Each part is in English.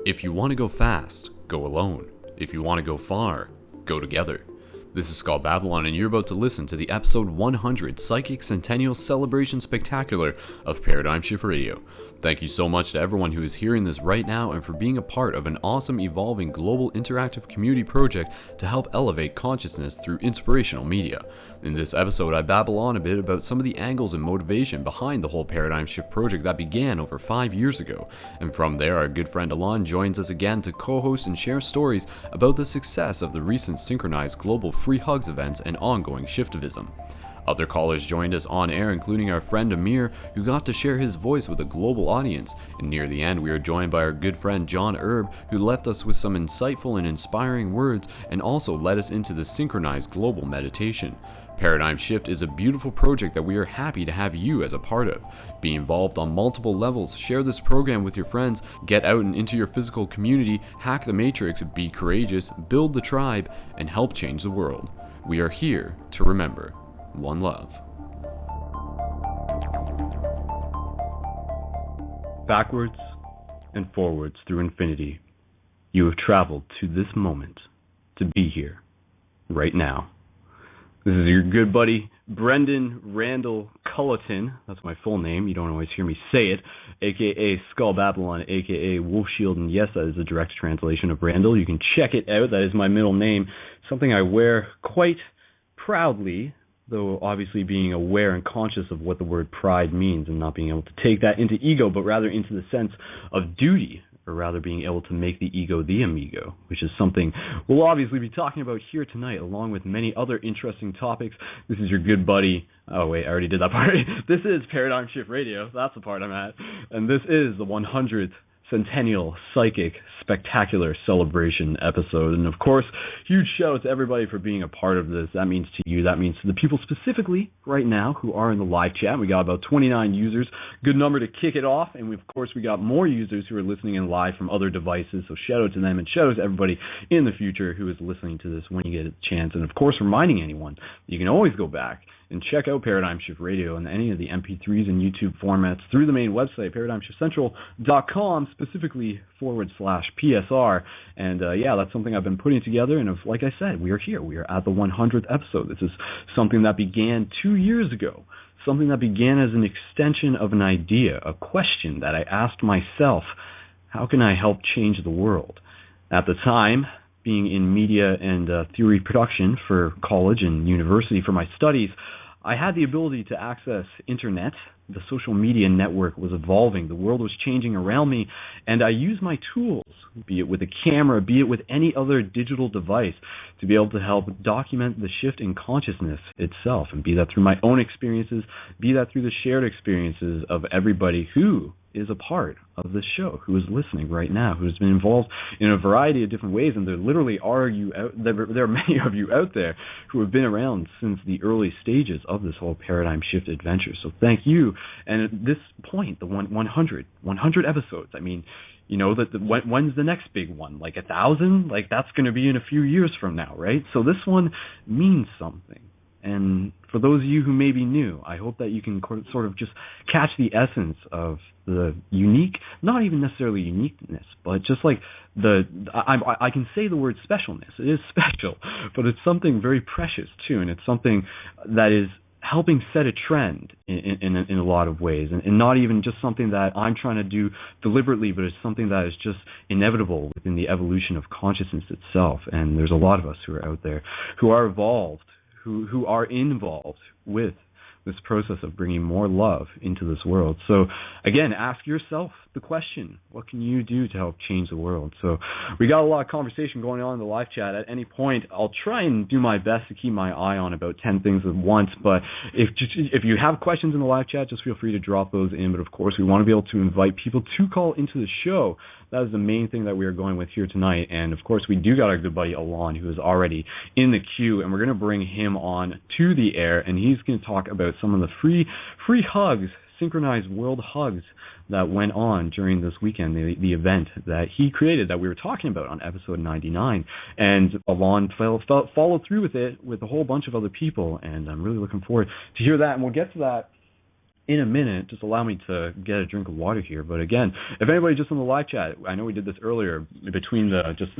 If you want to go fast, go alone. If you want to go far, go together. This is Skull Babylon, and you're about to listen to the episode 100 Psychic Centennial Celebration Spectacular of Paradigm Shift Radio. Thank you so much to everyone who is hearing this right now and for being a part of an awesome, evolving, global interactive community project to help elevate consciousness through inspirational media. In this episode, I babble on a bit about some of the angles and motivation behind the whole Paradigm Shift project that began over 5 years ago. And from there, our good friend Alon joins us again to co-host and share stories about the success of the recent synchronized global free hugs events and ongoing shiftivism. Other callers joined us on air, including our friend Amir, who got to share his voice with a global audience. And near the end, we are joined by our good friend John Erb, who left us with some insightful and inspiring words and also led us into the synchronized global meditation. Paradigm Shift is a beautiful project that we are happy to have you as a part of. Be involved on multiple levels, share this program with your friends, get out and into your physical community, hack the matrix, be courageous, build the tribe, and help change the world. We are here to remember. One love. Backwards and forwards through infinity, you have traveled to this moment to be here, right now. This is your good buddy, Brendon Randall Culleton. That's my full name. You don't always hear me say it. A.K.A. Skull Babylon, A.K.A. Wolf Shield. And yes, that is a direct translation of Randall. You can check it out. That is my middle name. Something I wear quite proudly, though obviously being aware and conscious of what the word pride means and not being able to take that into ego, but rather into the sense of duty, or rather being able to make the ego the amigo, which is something we'll obviously be talking about here tonight, along with many other interesting topics. This is your good buddy. Oh, wait, I already did that part. This is Paradigm Shift Radio. That's the part I'm at. And this is the 100th Centennial Psychic Spectacular Celebration episode. And of course, huge shout out to everybody for being a part of this. That means to you, that means to the people specifically right now who are in the live chat. We got about 29 users, good number to kick it off. And of course, we got more users who are listening in live from other devices. So shout out to them and shout out to everybody in the future who is listening to this when you get a chance. And of course, reminding anyone, you can always go back and check out Paradigm Shift Radio and any of the MP3s and YouTube formats through the main website, paradigmshiftcentral.com, specifically /PSR. And yeah, that's something I've been putting together. And like I said, we are here. We are at the 100th episode. This is something that began 2 years ago, something that began as an extension of an idea, a question that I asked myself: how can I help change the world? At the time, being in media and theory production for college and university for my studies, I had the ability to access internet. The social media network was evolving. The world was changing around me, and I used my tools, be it with a camera, be it with any other digital device, to be able to help document the shift in consciousness itself, and be that through my own experiences, be that through the shared experiences of everybody who is a part of this show, who is listening right now, who has been involved in a variety of different ways. And there literally are there are many of you out there who have been around since the early stages of this whole paradigm shift adventure. So thank you. And at this point, the 100 episodes, I mean, you know, when's the next big one? Like 1,000? Like, that's going to be in a few years from now, right? So this one means something. And for those of you who may be new, I hope that you can sort of just catch the essence of the unique, not even necessarily uniqueness, but just like I can say the word specialness. It is special, but it's something very precious too, and it's something that is helping set a trend in a lot of ways, and not even just something that I'm trying to do deliberately, but it's something that is just inevitable within the evolution of consciousness itself. And there's a lot of us who are out there who are evolved, who are involved with this process of bringing more love into this world. So again, ask yourself the question: what can you do to help change the world? So we got a lot of conversation going on in the live chat. At any point, I'll try and do my best to keep my eye on about 10 things at once. But if you have questions in the live chat, just feel free to drop those in. But of course, we want to be able to invite people to call into the show. That is the main thing that we are going with here tonight. And of course, we do got our good buddy Alon, who is already in the queue, and we're going to bring him on to the air, and he's going to talk about some of the free hugs, synchronized world hugs that went on during this weekend, the event that he created that we were talking about on episode 99. And Alon followed through with it with a whole bunch of other people, and I'm really looking forward to hear that, and we'll get to that in a minute. Just allow me to get a drink of water here. But again, if anybody just on the live chat, I know we did this earlier between the just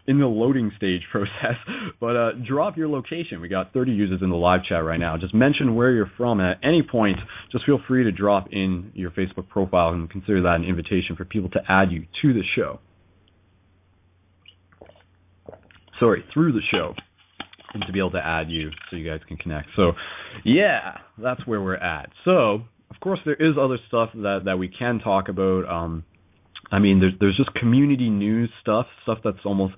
in the loading stage process, but drop your location. We got 30 users in the live chat right now. Just mention where you're from at any point. Just feel free to drop in your Facebook profile and consider that an invitation for people to add you to the show. Sorry, through the show. And to be able to add you so you guys can connect. So, yeah, that's where we're at. So, of course, there is other stuff that we can talk about. I mean, there's just community news stuff that's almost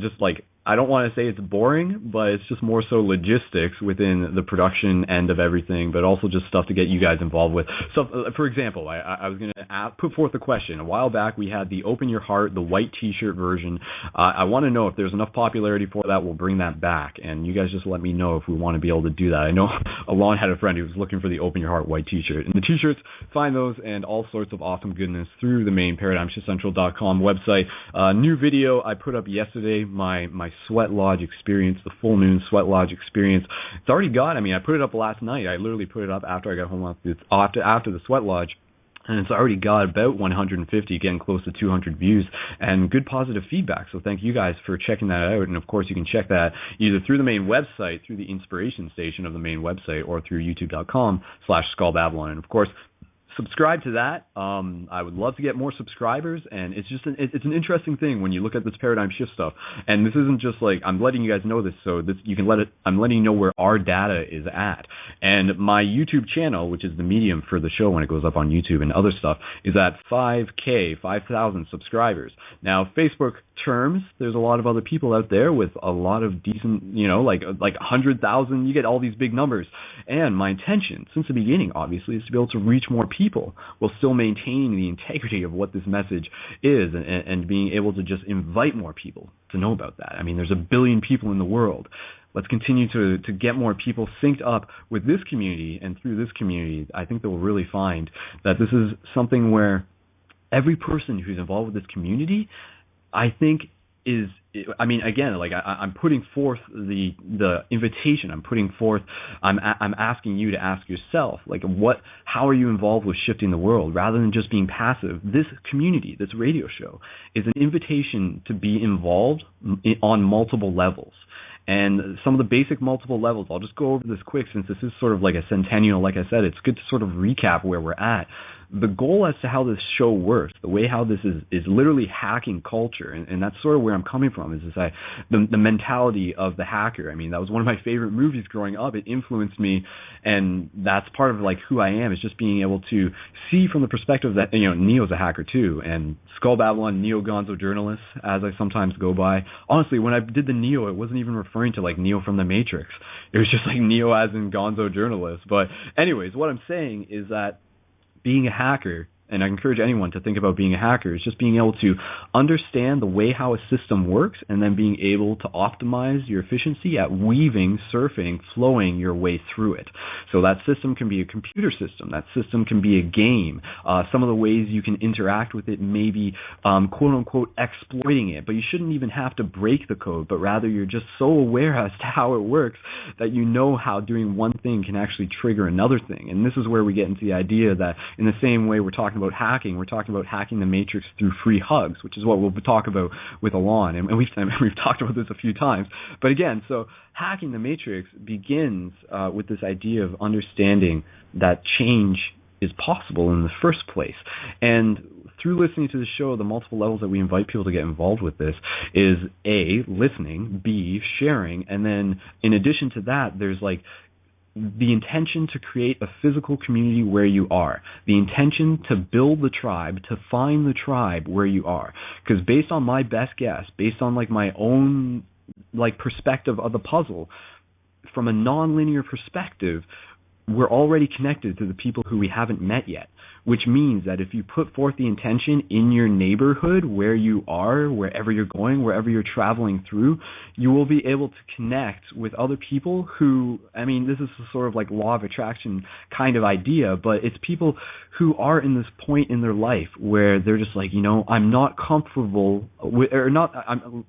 just like, I don't want to say it's boring, but it's just more so logistics within the production end of everything, but also just stuff to get you guys involved with. So, for example, I was going to put forth a question. A while back, we had the Open Your Heart, the white T-shirt version. I want to know if there's enough popularity for that, we'll bring that back. And you guys just let me know if we want to be able to do that. I know Alon had a friend who was looking for the Open Your Heart white T-shirt. And the T-shirts, find those and all sorts of awesome goodness through the main ParadigmShiftCentral.com website. New video I put up yesterday, my Sweat Lodge experience, the full moon Sweat Lodge experience. It's already got, I mean, I put it up last night. I literally put it up after I got home after the Sweat Lodge. And it's already got about 150, getting close to 200 views, and good positive feedback. So thank you guys for checking that out. And of course, you can check that either through the main website, through the inspiration station of the main website, or through youtube.com/SkullBabylon. And of course, subscribe to that. I would love to get more subscribers, and it's just it's an interesting thing when you look at this paradigm shift stuff. And this isn't just like I'm letting you guys know this, so this you can let it. I'm letting you know where our data is at. And my YouTube channel, which is the medium for the show when it goes up on YouTube and other stuff, is at 5,000 subscribers. Now, Facebook terms, there's a lot of other people out there with a lot of decent, like 100,000. You get all these big numbers. And my intention, since the beginning, obviously, is to be able to reach more people while still maintaining the integrity of what this message is, and being able to just invite more people to know about that. I mean, there's 1 billion people in the world. Let's continue to get more people synced up with this community, and through this community, I think they will really find that this is something where every person who's involved with this community, I think is, I mean, again, like I'm putting forth the invitation. I'm asking you to ask yourself, like, how are you involved with shifting the world rather than just being passive? This community, this radio show, is an invitation to be involved on multiple levels. And some of the basic multiple levels, I'll just go over this quick since this is sort of like a centennial. Like I said, it's good to sort of recap where we're at. The goal as to how this show works, the way how this is literally hacking culture, and that's sort of where I'm coming from, is the mentality of the hacker. I mean, that was one of my favorite movies growing up. It influenced me, and that's part of like who I am, is just being able to see from the perspective that, Neo's a hacker too, and Skull Babylon, Neo Gonzo journalist, as I sometimes go by. Honestly, when I did the Neo, it wasn't even referring to like Neo from the Matrix. It was just like Neo as in Gonzo journalist. But anyways, what I'm saying is that being a hacker, and I encourage anyone to think about being a hacker, is just being able to understand the way how a system works and then being able to optimize your efficiency at weaving, surfing, flowing your way through it. So that system can be a computer system. That system can be a game. Some of the ways you can interact with it may be, quote-unquote, exploiting it, but you shouldn't even have to break the code, but rather you're just so aware as to how it works that you know how doing one thing can actually trigger another thing. And this is where we get into the idea that in the same way we're talking about hacking, we're talking about hacking the matrix through free hugs, which is what we'll talk about with Alon, and we've talked about this a few times. But again, so hacking the matrix begins with this idea of understanding that change is possible in the first place. And through listening to the show, the multiple levels that we invite people to get involved with this is A, listening, B, sharing, and then in addition to that, there's like the intention to create a physical community where you are, the intention to build the tribe, to find the tribe where you are. Because based on my best guess, based on like my own like perspective of the puzzle, from a non-linear perspective, we're already connected to the people who we haven't met yet, which means that if you put forth the intention in your neighborhood, where you are, wherever you're going, wherever you're traveling through, you will be able to connect with other people who, I mean, this is a sort of like law of attraction kind of idea, but it's people who are in this point in their life where they're just like, I'm not comfortable with, or not,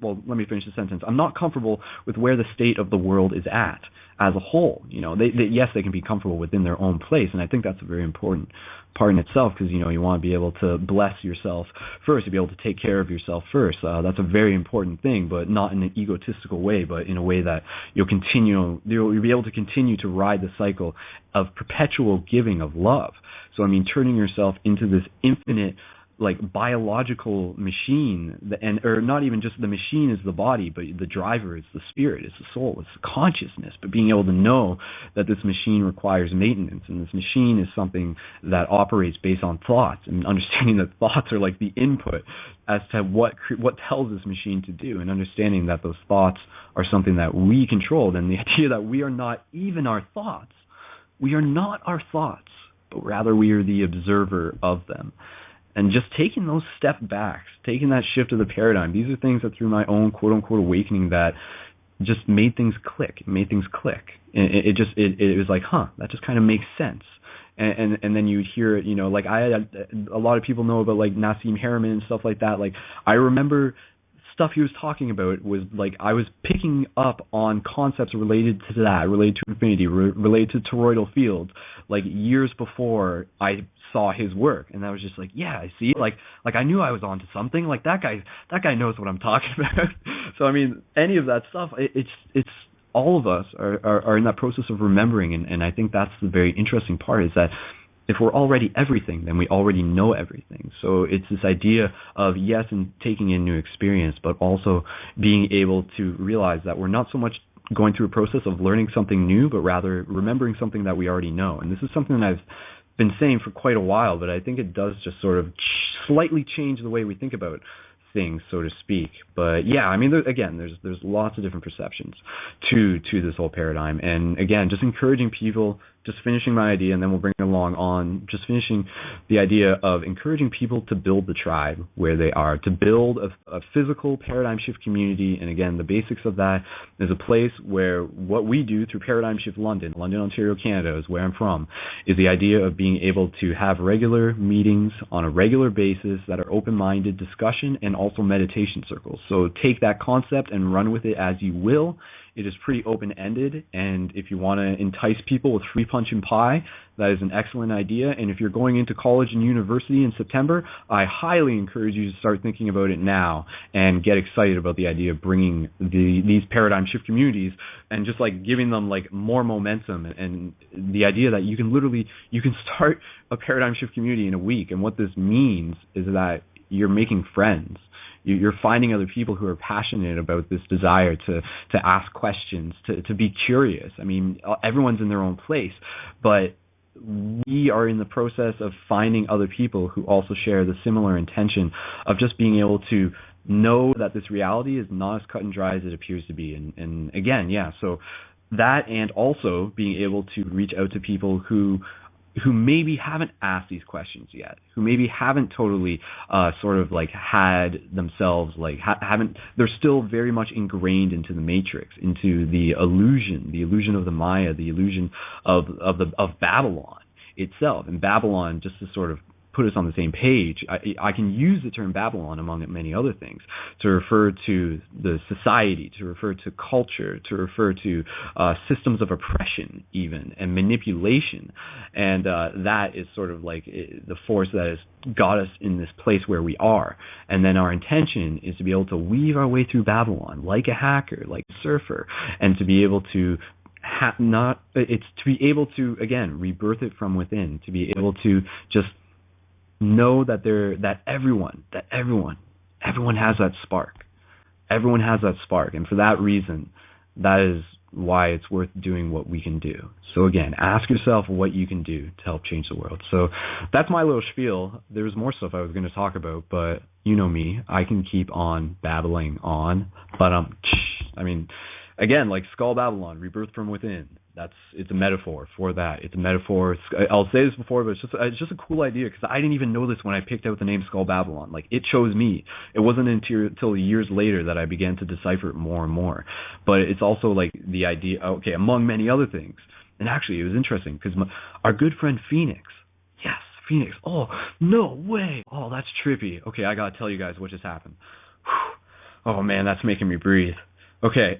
well, let me finish the sentence. I'm not comfortable with where the state of the world is at. as a whole. Yes, they can be comfortable within their own place, and I think that's a very important part in itself, because you want to be able to bless yourself first, to be able to take care of yourself first. That's a very important thing, but not in an egotistical way, but in a way that you'll be able to continue to ride the cycle of perpetual giving of love. So turning yourself into this infinite, biological machine, or not even just the machine is the body, but the driver is the spirit, it's the soul, it's the consciousness. But being able to know that this machine requires maintenance, and this machine is something that operates based on thoughts, and understanding that thoughts are like the input as to what tells this machine to do, and understanding that those thoughts are something that we control, and the idea that we are not even our thoughts. We are not our thoughts, but rather we are the observer of them. And just taking those step backs, taking that shift of the paradigm, these are things that through my own quote-unquote awakening that just made things click. It was like, that just kind of makes sense. And then you'd hear it, I had a lot of people know about Nassim Haramein and stuff like that. I remember stuff he was talking about was I was picking up on concepts related to that, related to infinity, related to toroidal fields, years before I saw his work, and I was just yeah, I see, I knew I was onto something. That guy knows what I'm talking about. So any of that stuff, it's all of us are in that process of remembering, and I think that's the very interesting part, is that if we're already everything, then we already know everything. So it's this idea of, yes, and taking in new experience, but also being able to realize that we're not so much going through a process of learning something new, but rather remembering something that we already know. And this is something that I've been saying for quite a while, but I think it does just sort of slightly change the way we think about things, so to speak. But yeah, there's lots of different perceptions to this whole paradigm. And again, just encouraging people, just finishing my idea, and then we'll bring it along on, just finishing the idea of encouraging people to build the tribe where they are, to build a physical paradigm shift community. And again, the basics of that is a place where what we do through Paradigm Shift London, Ontario, Canada is where I'm from, is the idea of being able to have regular meetings on a regular basis that are open-minded discussion and also meditation circles. So take that concept and run with it as you will. It is pretty open-ended, and if you want to entice people with free punch and pie, that is an excellent idea. And if you're going into college and university in September, I highly encourage you to start thinking about it now and get excited about the idea of bringing these paradigm shift communities and just giving them more momentum, and the idea that you can start a paradigm shift community in a week. And what this means is that you're making friends. You're finding other people who are passionate about this desire to ask questions, to be curious. Everyone's in their own place, but we are in the process of finding other people who also share the similar intention of just being able to know that this reality is not as cut and dry as it appears to be. And again, yeah, so that, and also being able to reach out to people who maybe haven't asked these questions yet, who maybe haven't totally had themselves, they're still very much ingrained into the matrix, into the illusion of the Maya, the illusion of Babylon itself. And Babylon, just to sort of put us on the same page, I can use the term Babylon among many other things to refer to the society, to refer to culture, to refer to systems of oppression even, and manipulation. And that is sort of the force that has got us in this place where we are. And then our intention is to be able to weave our way through Babylon like a hacker, like a surfer, and to be able to it's to be able to, again, rebirth it from within, to be able to just know that everyone has that spark. Everyone has that spark, and for that reason, that is why it's worth doing what we can do. So again, ask yourself what you can do to help change the world. So that's my little spiel. There's more stuff I was going to talk about, but you know me, I can keep on babbling on. But again, Skull Babylon, rebirth from within. It's a metaphor for that. It's a metaphor. I'll say this before, but it's just a cool idea, because I didn't even know this when I picked out the name Skull Babylon. It chose me. It wasn't until years later that I began to decipher it more and more. But it's also the idea, okay, among many other things. And actually, it was interesting because our good friend Phoenix. Yes, Phoenix. Oh, no way. Oh, that's trippy. Okay, I gotta tell you guys what just happened. Whew. Oh man, that's making me breathe. Okay.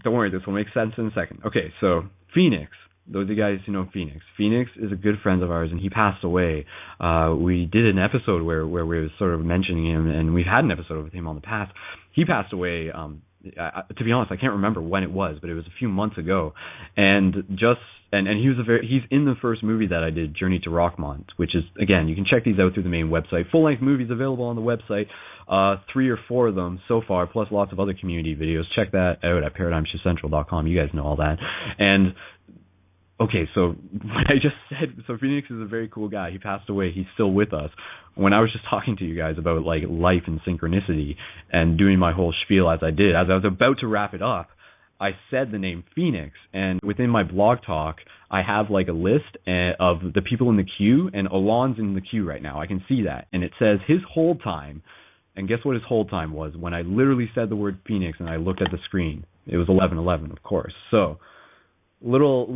don't worry, this will make sense in a second. Okay, so Phoenix. Those of you guys who know Phoenix. Phoenix is a good friend of ours, and he passed away. We did an episode where we were sort of mentioning him, and we've had an episode with him on the past. He passed away. To be honest, I can't remember when it was, but it was a few months ago. And he's in the first movie that I did, Journey to Rockmont, which is, again, you can check these out through the main website. Full-length movies available on the website. 3 or 4 of them so far, plus lots of other community videos. Check that out at ParadigmShiftCentral.com. You guys know all that. And okay, so what I just said, so Phoenix is a very cool guy. He passed away. He's still with us. When I was just talking to you guys about like life and synchronicity and doing my whole spiel as I did, as I was about to wrap it up, I said the name Phoenix. And within my blog talk, I have like a list of the people in the queue, and Alon's in the queue right now. I can see that. And it says his hold time. And guess what his hold time was when I literally said the word Phoenix and I looked at the screen? It was 11:11, of course. So little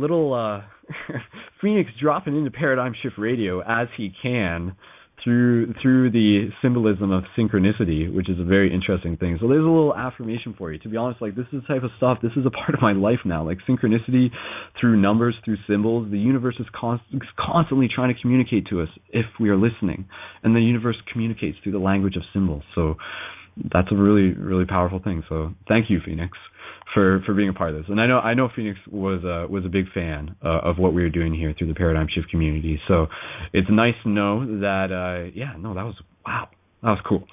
Phoenix dropping into Paradigm Shift Radio as he can through the symbolism of synchronicity, which is a very interesting thing. So there's a little affirmation for you. To be honest, like, this is the type of stuff, this is a part of my life now. Like, synchronicity through numbers, through symbols, the universe is constantly trying to communicate to us if we are listening. And the universe communicates through the language of symbols. So that's a really, really powerful thing. So thank you, Phoenix, for being a part of this. And I know Phoenix was a big fan of what we were doing here through the Paradigm Shift community. So it's nice to know that that was cool.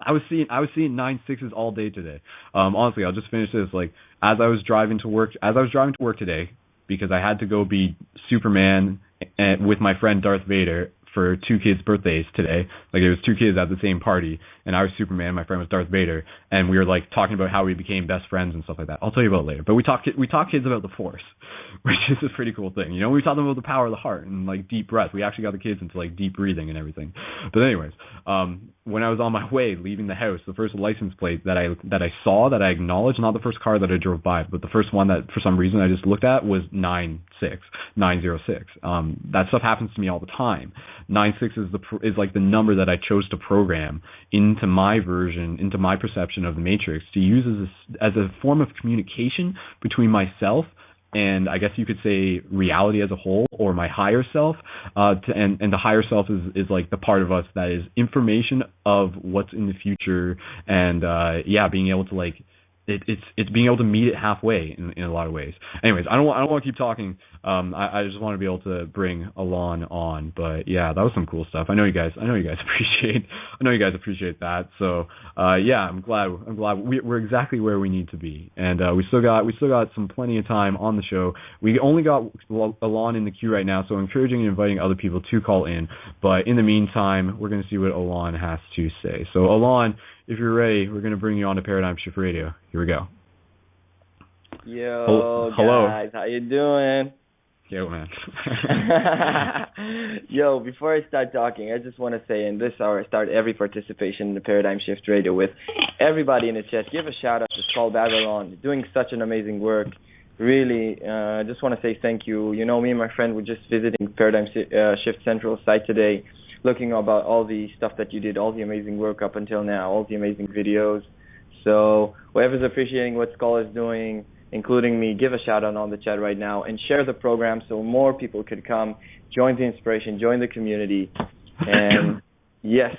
I was seeing 9 6s all day today. Honestly, I'll just finish this. Like, as I was driving to work today, because I had to go be Superman with my friend Darth Vader for 2 kids' birthdays today. Like, it was 2 kids at the same party, and I was Superman, my friend was Darth Vader, and we were like talking about how we became best friends and stuff like that. I'll tell you about it later. But we talk kids about the Force, which is a pretty cool thing. You know, we taught them about the power of the heart and like deep breath. We actually got the kids into like deep breathing and everything. But anyways, when I was on my way leaving the house, the first license plate that I saw, that I acknowledged, not the first car that I drove by, but the first one that for some reason I just looked at, was 906. That stuff happens to me all the time. 96 is like the number that I chose to program into my version, into my perception of the Matrix, to use as a form of communication between myself and, I guess you could say, reality as a whole, or my higher self. And the higher self is like the part of us that is information of what's in the future, and being able to like it's being able to meet it halfway in a lot of ways. Anyways, I don't want to keep talking. I just want to be able to bring Alon on. But yeah, that was some cool stuff. I know you guys appreciate that. So I'm glad we're exactly where we need to be, and we still got some plenty of time on the show. We only got Alon in the queue right now, so I'm encouraging and inviting other people to call in. But in the meantime, we're going to see what Alon has to say. So Alon, if you're ready, we're going to bring you on to Paradigm Shift Radio. Here we go. Yo, hello. Guys, how you doing? Yo, man. Yo, before I start talking, I just want to say in this hour, I start every participation in the Paradigm Shift Radio with everybody in the chat. Give a shout out to Skull Babylon. You're doing such an amazing work. Really, I just want to say thank you. You know, me and my friend were just visiting Paradigm Shift Central site today, looking about all the stuff that you did, all the amazing work up until now, all the amazing videos. So whoever's appreciating what Skull is doing, including me, give a shout out on the chat right now and share the program so more people could come, join the inspiration, join the community. And yes.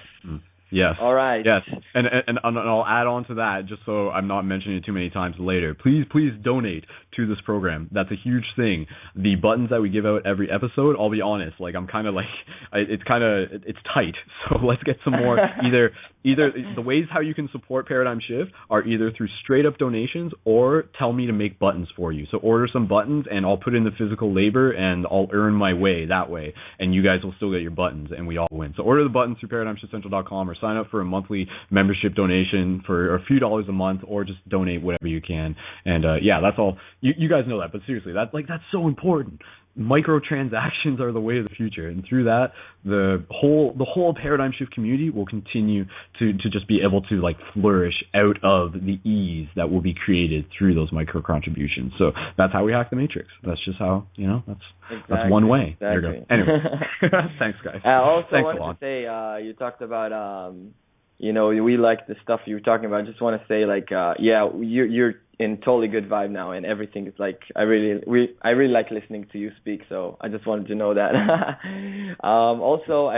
Yes. All right. Yes. And I'll add on to that, just so I'm not mentioning it too many times later. Please donate to this program. That's a huge thing. The buttons that we give out every episode, I'll be honest, like I'm kind of like, it's tight. So let's get some more. Either the ways how you can support Paradigm Shift are either through straight up donations or tell me to make buttons for you. So order some buttons and I'll put in the physical labor and I'll earn my way that way. And you guys will still get your buttons and we all win. So order the buttons through ParadigmShiftCentral.com or sign up for a monthly membership donation for a few dollars a month, or just donate whatever you can. And that's all. You guys know that, but seriously, that's so important. Microtransactions are the way of the future, and through that, the whole Paradigm Shift community will continue to just be able to like flourish out of the ease that will be created through those micro contributions. So that's how we hack the Matrix. That's just how that's one way. Exactly. There you go. Anyway, thanks guys. Also, thanks wanted to say you talked about we like the stuff you were talking about. I just want to say, like, yeah, you're in totally good vibe now, and everything is like, I really like listening to you speak. So I just wanted to know that. Also,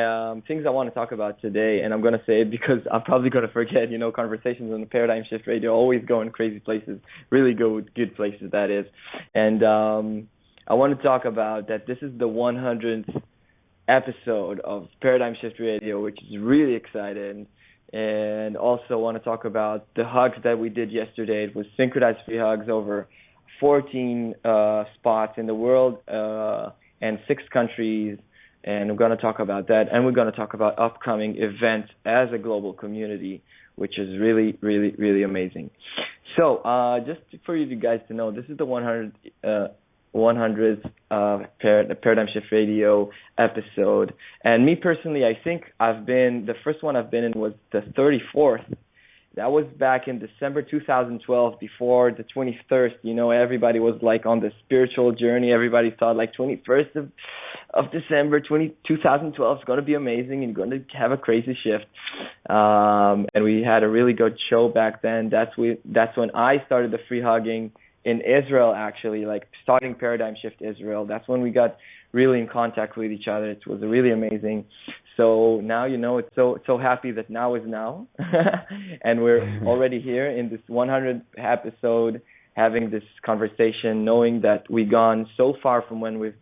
things I want to talk about today, and I'm gonna say it because I'm probably gonna forget. Conversations on the Paradigm Shift Radio always go in crazy places, really good places, that is. And I want to talk about that. This is the 100th episode of Paradigm Shift Radio, which is really exciting. And also want to talk about the hugs that we did yesterday. It was synchronized free hugs over 14 spots in the world and 6 countries. And we're going to talk about that. And we're going to talk about upcoming events as a global community, which is really, really, really amazing. So just for you guys to know, this is the 100th Paradigm Shift Radio episode. And me personally, I think the first one I've been in was the 34th. That was back in December 2012, before the 21st. Everybody was like on the spiritual journey. Everybody thought like 21st of December 2012 is going to be amazing and going to have a crazy shift. And we had a really good show back then. That's when I started the free hugging in Israel, actually, like starting Paradigm Shift Israel. That's when we got really in contact with each other. It was really amazing. So now, it's so happy that now is now. And we're already here in this 100th episode, having this conversation, knowing that we've gone so far from when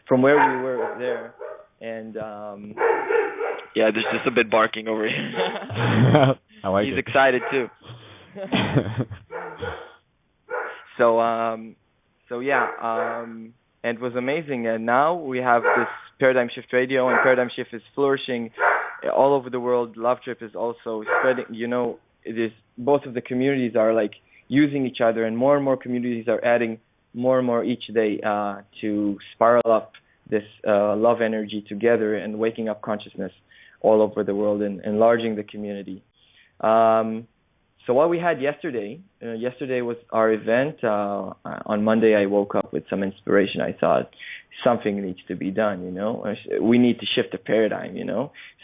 from where we were there. And yeah, there's just a bit barking over here. I like He's it. excited too. And it was amazing. And now we have this Paradigm Shift Radio, and Paradigm Shift is flourishing all over the world. Love Trip is also spreading. It is, both of the communities are like using each other, and more communities are adding more and more each day to spiral up this love energy together and waking up consciousness all over the world and enlarging the community. So what we had yesterday was our event. On Monday, I woke up with some inspiration. I thought something needs to be done, We need to shift the paradigm,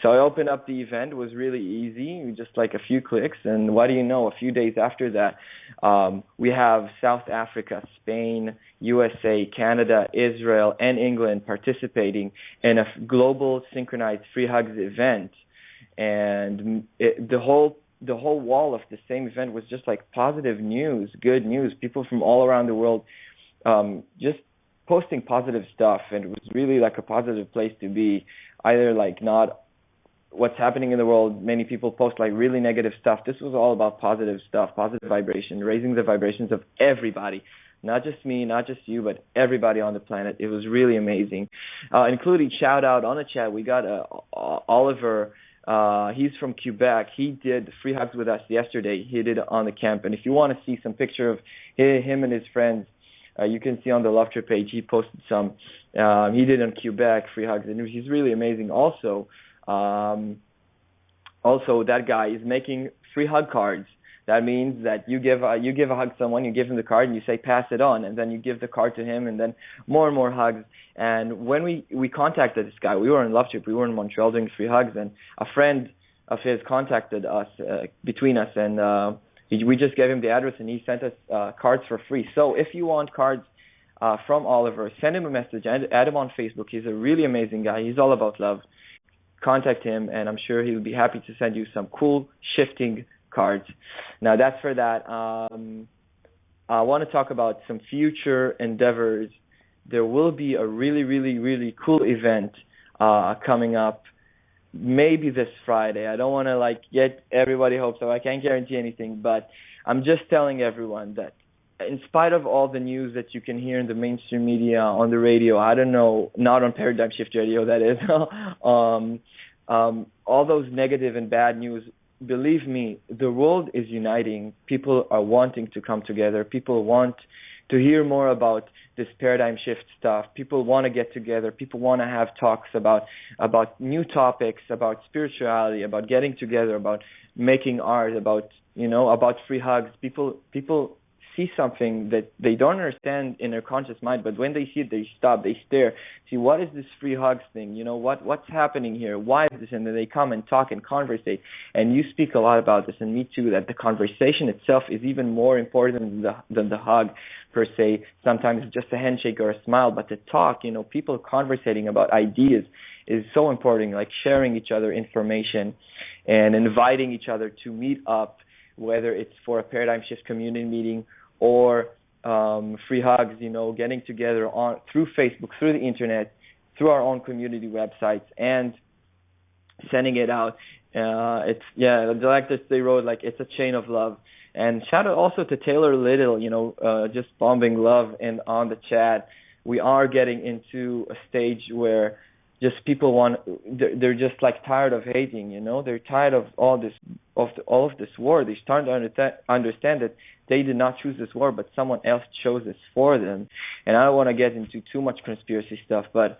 So I opened up the event. It was really easy, just like a few clicks. And what do you know? A few days after that, we have South Africa, Spain, USA, Canada, Israel, and England participating in a global synchronized free hugs event. And the whole wall of the same event was just like positive news, good news. People from all around the world just posting positive stuff, and it was really like a positive place to be. Either like not what's happening in the world, many people post like really negative stuff. This was all about positive stuff, positive vibration, raising the vibrations of everybody. Not just me, not just you, but everybody on the planet. It was really amazing. Including shout out on the chat, we got Oliver. He's from Quebec. He did free hugs with us yesterday. He did it on the camp. And if you want to see some picture of him and his friends, you can see on the Love Trip page. He posted some. He did in Quebec free hugs, and he's really amazing. Also, that guy is making free hug cards. That means that you give a hug to someone, you give him the card, and you say pass it on, and then you give the card to him, and then more and more hugs. And when we contacted this guy, we were in Love Trip, we were in Montreal doing free hugs, and a friend of his contacted us between us, and we just gave him the address, and he sent us cards for free. So if you want cards from Oliver, send him a message, add him on Facebook. He's a really amazing guy. He's all about love. Contact him, and I'm sure he'll be happy to send you some cool shifting cards. Now that's for that. I want to talk about some future endeavors. There will be a really, really, really cool event coming up, maybe this Friday. I don't want to get everybody hopes up. I can't guarantee anything, but I'm just telling everyone that in spite of all the news that you can hear in the mainstream media, on the radio, I don't know, not on Paradigm Shift Radio, that is, all those negative and bad news, believe me, the world is uniting. People are wanting to come together. People want to hear more about this paradigm shift stuff. People want to get together. People want to have talks about new topics, about spirituality, about getting together, about making art, about free hugs. People see something that they don't understand in their conscious mind, but when they see it, they stop, they stare, see what is this free hugs thing, what's happening here, why is this, and then they come and talk and conversate. And you speak a lot about this, and me too, that the conversation itself is even more important than the hug per se. Sometimes it's just a handshake or a smile, but the talk, people conversating about ideas is so important, like sharing each other information and inviting each other to meet up, whether it's for a Paradigm Shift community meeting or free hugs, getting together through Facebook, through the internet, through our own community websites, and sending it out. Like this, they wrote, like, it's a chain of love. And shout out also to Taylor Little, just bombing love on the chat. We are getting into a stage where just people they're just like tired of hating, they're tired of all of this war. They're starting to understand that they did not choose this war, but someone else chose this for them. And I don't want to get into too much conspiracy stuff, but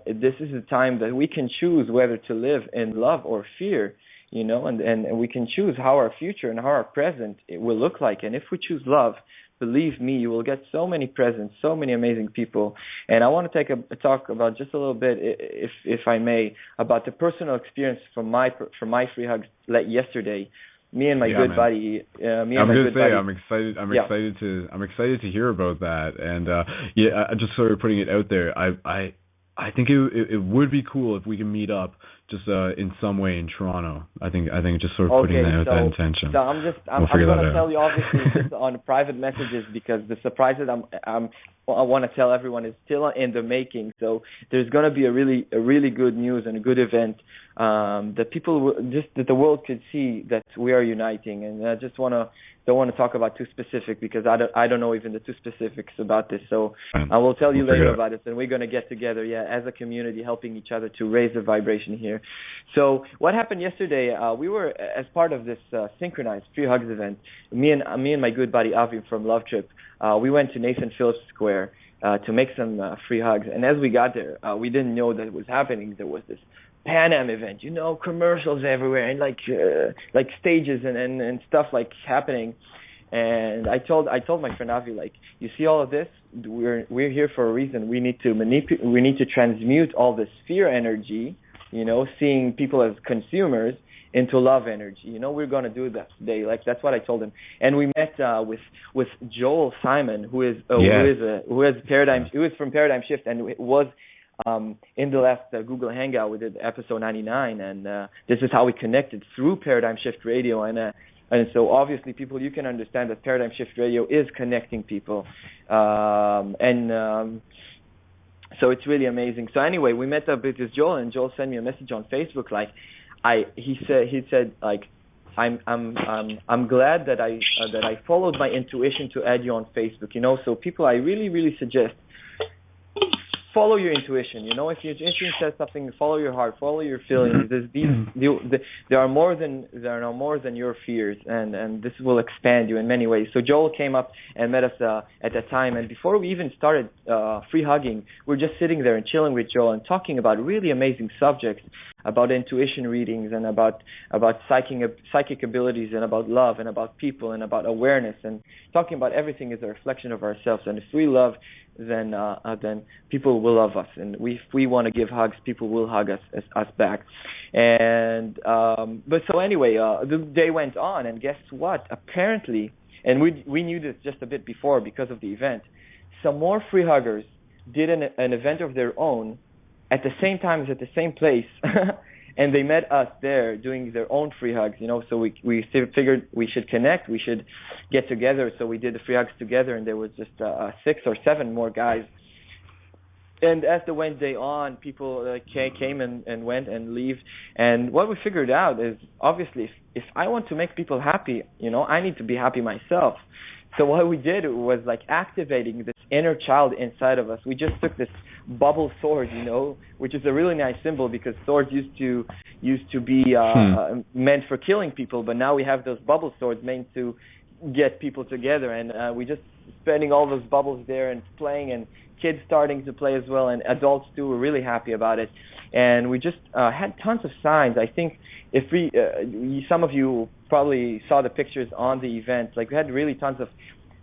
this is the time that we can choose whether to live in love or fear, and we can choose how our future and how our present it will look like. And if we choose love, believe me, you will get so many presents, so many amazing people. And I want to take a talk about just a little bit, if I may, about the personal experience from my free hugs yesterday. Me and my good buddy. I'm excited. I'm excited to hear about that. And I just sort of putting it out there. I think it would be cool if we can meet up just in some way in Toronto. I think just sort of putting that intention. So I'm going to tell you, obviously, just on private messages, because the surprise that I want to tell everyone is still in the making. So there's going to be a really good news and a good event that that the world could see that we are uniting. And I just don't want to talk about too specific, because I don't know even the too specifics about this. So I will tell you later about it, and we're going to get together, as a community, helping each other to raise the vibration here. So what happened yesterday? We were, as part of this synchronized free hugs event, me and my good buddy Avi from Love Trip, we went to Nathan Phillips Square to make some free hugs. And as we got there, we didn't know that it was happening. There was this Pan Am event, commercials everywhere, and like stages and stuff like happening. And I told my friend Avi, like, you see all of this? We're here for a reason. We need to transmute all this fear energy, seeing people as consumers, into love energy. We're going to do that today. Like, that's what I told him. And we met with Joel Simon, who is from Paradigm Shift, and it was in the last Google Hangout. We did episode 99, and this is how we connected, through Paradigm Shift Radio. And so obviously, people, you can understand that Paradigm Shift Radio is connecting people. So it's really amazing. So anyway, we met up with this Joel, and Joel sent me a message on Facebook. Like, he said like, I'm glad that I followed my intuition to add you on Facebook. So people, I really suggest, follow your intuition. If your intuition says something, follow your heart, follow your feelings. There are more than your fears, and this will expand you in many ways. So Joel came up and met us at that time, and before we even started free hugging, we're just sitting there and chilling with Joel and talking about really amazing subjects, about intuition readings, and about psychic abilities, and about love, and about people, and about awareness, and talking about everything as a reflection of ourselves. And if we love, then people will love us, and if we want to give hugs, people will hug us back. And but so anyway, the day went on, and guess what? Apparently, and we knew this just a bit before because of the event, some more free huggers did an event of their own at the same time, at the same place. And they met us there doing their own free hugs, so we figured we should connect, we should get together. So we did the free hugs together, and there was just 6 or 7 more guys. And as the Wednesday on, people came and went and leave. And what we figured out is, obviously, if I want to make people happy, I need to be happy myself. So what we did was like activating this inner child inside of us. We just took this bubble sword, which is a really nice symbol, because swords used to be meant for killing people, but now we have those bubble swords meant to get people together. And we just spending all those bubbles there and playing, and kids starting to play as well, and adults too were really happy about it. And we just had tons of signs. I think if some of you probably saw the pictures on the event, like we had really tons of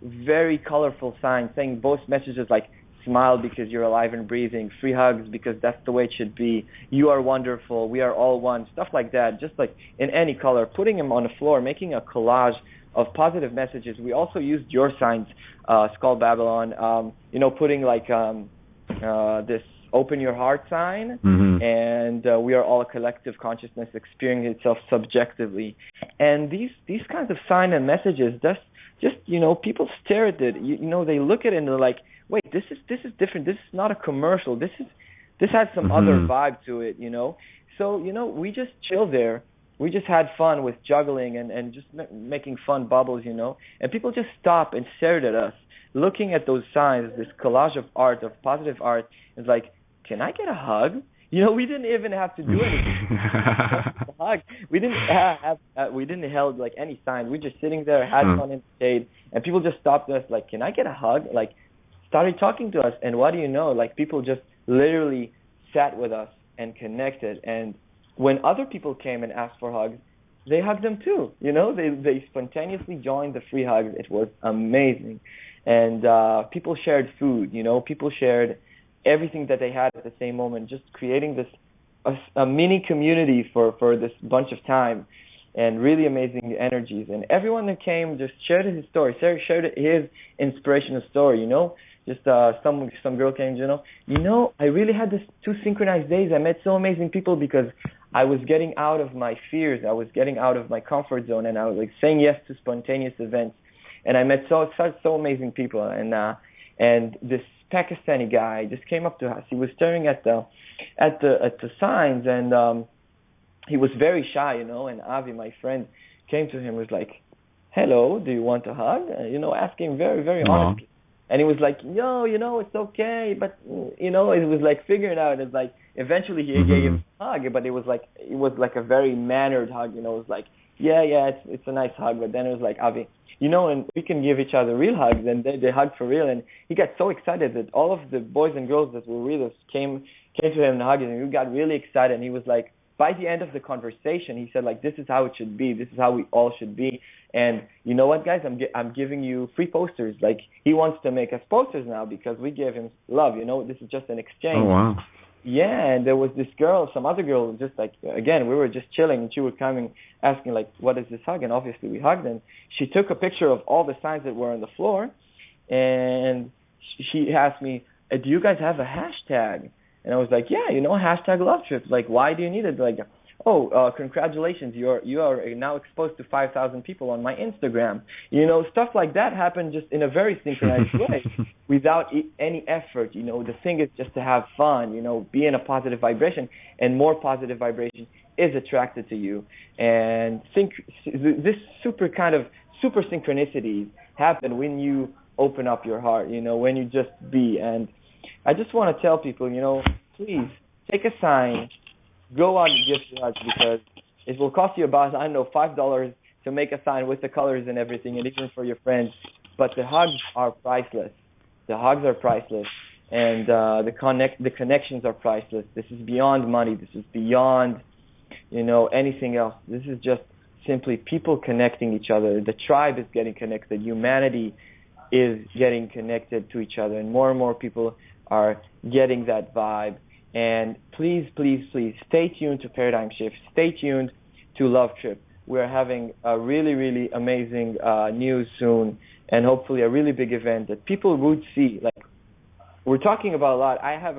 very colorful signs saying both messages like smile because you're alive and breathing, free hugs because that's the way it should be, you are wonderful, we are all one, stuff like that, just like in any color, putting them on the floor, making a collage of positive messages. We also used your signs, Skull Babylon, putting like this open your heart sign, and we are all a collective consciousness experiencing itself subjectively. And these kinds of signs and messages, just people stare at it. They look at it and they're like, wait, this is different. This is not a commercial. This has some other vibe to it, So, we just chilled there. We just had fun with juggling and just making fun bubbles, And people just stopped and stared at us, looking at those signs, this collage of art, of positive art. It's like, can I get a hug? We didn't even have to do anything. Hug. We didn't held like any sign. We just sitting there, had fun in the shade, and people just stopped us like, can I get a hug? Like, started talking to us, and what do you know? Like, people just literally sat with us and connected. And when other people came and asked for hugs, they hugged them too. They spontaneously joined the free hugs. It was amazing, and people shared food. People shared everything that they had at the same moment, just creating this a mini community for this bunch of time, and really amazing energies. And everyone that came just shared his story, shared his inspirational story. Just some girl came, I really had this 2 synchronized days. I met so amazing people because I was getting out of my fears. I was getting out of my comfort zone, and I was like saying yes to spontaneous events. And I met so amazing people. And this Pakistani guy just came up to us. He was staring at the signs, and he was very shy, And Avi, my friend, came to him, was like, "Hello, do you want a hug?" Asking very, very honestly. And he was like, "Yo, it's okay," but it was like figuring out. It's like eventually he gave him a hug, but it was like a very mannered hug. It was like, yeah, it's a nice hug. But then it was like, Avi, and we can give each other real hugs, and they hug for real. And he got so excited that all of the boys and girls that were with us came to him and hugged him. And he got really excited, and he was like, by the end of the conversation, he said, like, this is how it should be. This is how we all should be. And you know what, guys? I'm giving you free posters. Like, he wants to make us posters now because we gave him love. This is just an exchange. Oh, wow. Yeah, and there was this girl, some other girl, just like, again, we were just chilling, and she was coming, asking, like, what is this hug? And obviously we hugged, and she took a picture of all the signs that were on the floor, and she asked me, do you guys have a hashtag? And I was like, yeah, hashtag love trip. Like, why do you need it? Like, congratulations, you are now exposed to 5,000 people on my Instagram. Stuff like that happened just in a very synchronized way, without any effort. The thing is just to have fun. Be in a positive vibration, and more positive vibration is attracted to you. And this super synchronicities happen when you open up your heart. When you just be. And I just want to tell people, please take a sign. Go out and give your hugs, because it will cost you about, $5 to make a sign with the colors and everything, and even for your friends. But the hugs are priceless. The hugs are priceless, and the connections are priceless. This is beyond money. This is beyond, anything else. This is just simply people connecting each other. The tribe is getting connected. Humanity is getting connected to each other, and more people are getting that vibe. And please, please, please stay tuned to Paradigm Shift. Stay tuned to Love Trip. We're having a really, really amazing news soon, and hopefully a really big event that people would see. Like, we're talking about a lot. I have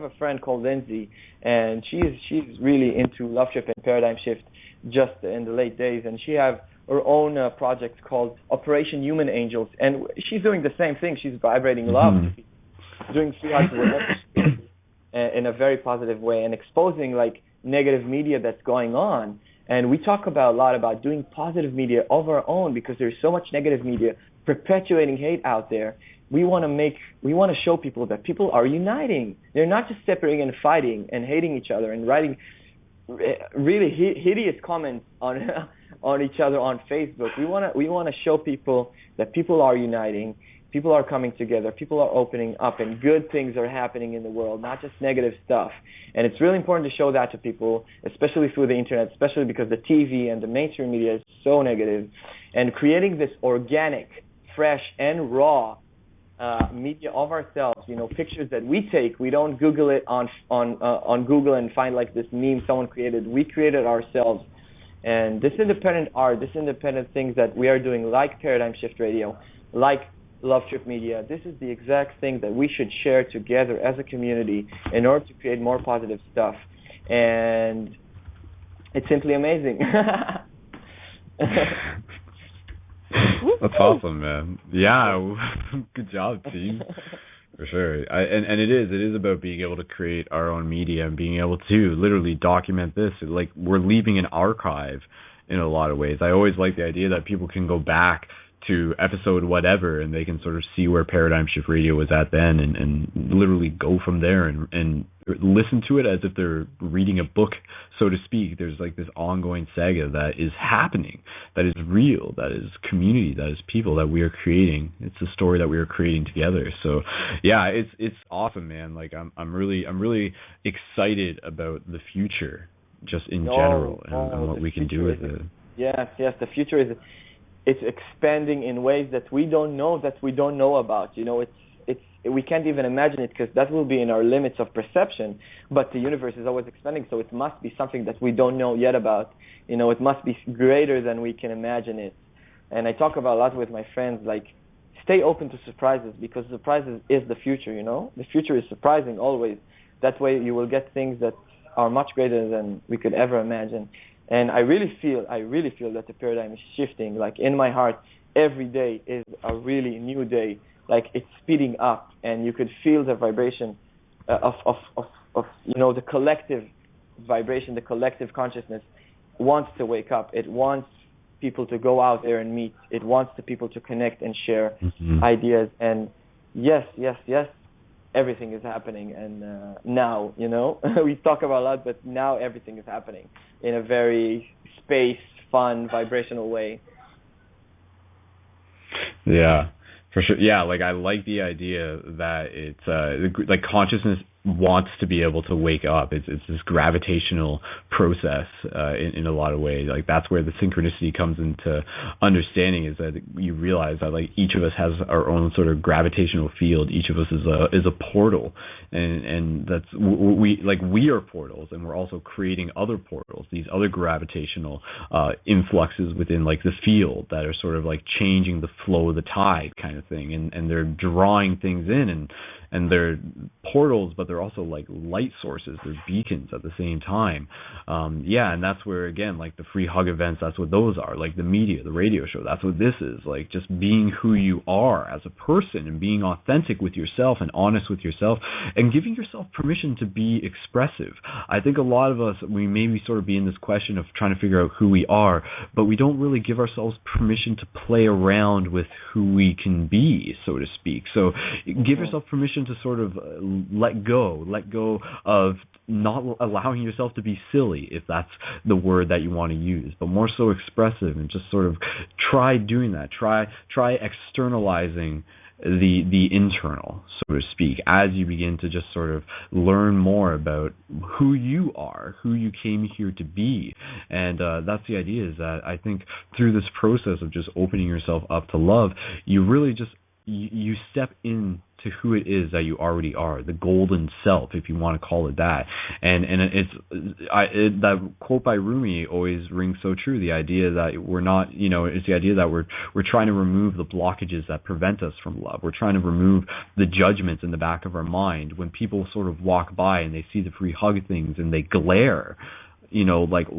a friend called Lindsay, and she's really into Love Trip and Paradigm Shift just in the late days, and she have her own project called Operation Human Angels, and she's doing the same thing. She's vibrating love, doing free hugs in a very positive way, and exposing like negative media that's going on. And we talk a lot about doing positive media of our own, because there's so much negative media perpetuating hate out there. We want to show people that people are uniting. They're not just separating and fighting and hating each other and writing really hideous comments on each other on Facebook. We want to show people that people are uniting. People are coming together. People are opening up, and good things are happening in the world, not just negative stuff. And it's really important to show that to people, especially through the internet, especially because the TV and the mainstream media is so negative. And creating this organic, fresh and raw media of ourselves, pictures that we take. We don't Google it on Google and find like this meme someone created. We created ourselves. And this independent art, this independent things that we are doing, like Paradigm Shift Radio, like Love Trip Media, this is the exact thing that we should share together as a community in order to create more positive stuff. And it's simply amazing. That's awesome, man. Yeah, good job, team. For sure. And it is about being able to create our own media and being able to literally document this. Like, we're leaving an archive in a lot of ways. I always like the idea that people can go back to episode whatever and they can sort of see where Paradigm Shift Radio was at then and literally go from there and listen to it as if they're reading a book, so to speak. There's like this ongoing saga that is happening, that is real, that is community, that is people that we are creating. It's a story that we are creating together. So yeah, it's awesome, man. Like I'm really excited about the future just in general and what we can do with it. Yes, the future is it's expanding in ways that we don't know about. It's we can't even imagine it because that will be in our limits of perception. But the universe is always expanding, so it must be something that we don't know yet about. It must be greater than we can imagine it. And I talk about a lot with my friends, like, stay open to surprises, because surprises is the future. The future is surprising always. That way you will get things that are much greater than we could ever imagine. And I really feel that the paradigm is shifting. Like, in my heart, every day is a really new day. Like, it's speeding up, and you could feel the vibration of the collective vibration, the collective consciousness wants to wake up. It wants people to go out there and meet. It wants the people to connect and share ideas. And yes, everything is happening. And now, we talk about a lot, but now everything is happening in a very space, fun, vibrational way. Yeah, for sure. Yeah, like, I like the idea that it's like consciousness wants to be able to wake up. It's this gravitational process in a lot of ways. Like, that's where the synchronicity comes into understanding, is that you realize that, like, each of us has our own sort of gravitational field. Each of us is a portal, and that's we are portals, and we're also creating other portals, these other gravitational influxes within, like, the field that are sort of like changing the flow of the tide kind of thing, and they're drawing things in, and they're portals, but they're also like light sources. They're beacons at the same time. And that's where, again, like, the free hug events, that's what those are. Like, the media, the radio show, that's what this is. Like, just being who you are as a person and being authentic with yourself and honest with yourself and giving yourself permission to be expressive. I think a lot of us, we maybe sort of be in this question of trying to figure out who we are, but we don't really give ourselves permission to play around with who we can be, so to speak. So give yourself permission to sort of let go of not allowing yourself to be silly, if that's the word that you want to use, but more so expressive, and just sort of try doing that. Try externalizing the internal, so to speak, as you begin to just sort of learn more about who you are, who you came here to be. And that's the idea, is that I think through this process of just opening yourself up to love, you really just you step in to who it is that you already are, the golden self, if you want to call it that. And that quote by Rumi always rings so true. The idea that we're not, it's the idea that we're trying to remove the blockages that prevent us from love. We're trying to remove the judgments in the back of our mind. When people sort of walk by and they see the free hug things and they glare, like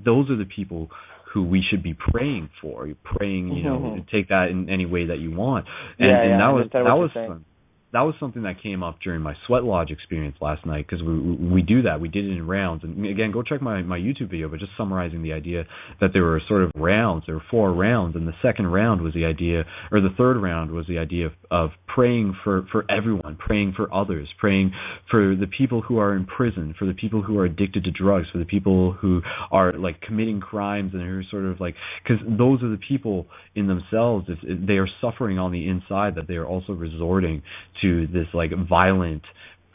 those are the people who we should be praying for. Take that in any way that you want. And that was fun. That was something that came up during my Sweat Lodge experience last night, because we do that. We did it in rounds. And again, go check my YouTube video, but just summarizing the idea that there were sort of rounds. There were 4 rounds, and the second round was the idea, or the third round was the idea of praying for everyone, praying for others, praying for the people who are in prison, for the people who are addicted to drugs, for the people who are, like, committing crimes, and who are sort of like, because those are the people in themselves, if they are suffering on the inside, that they are also resorting to this, like, violent,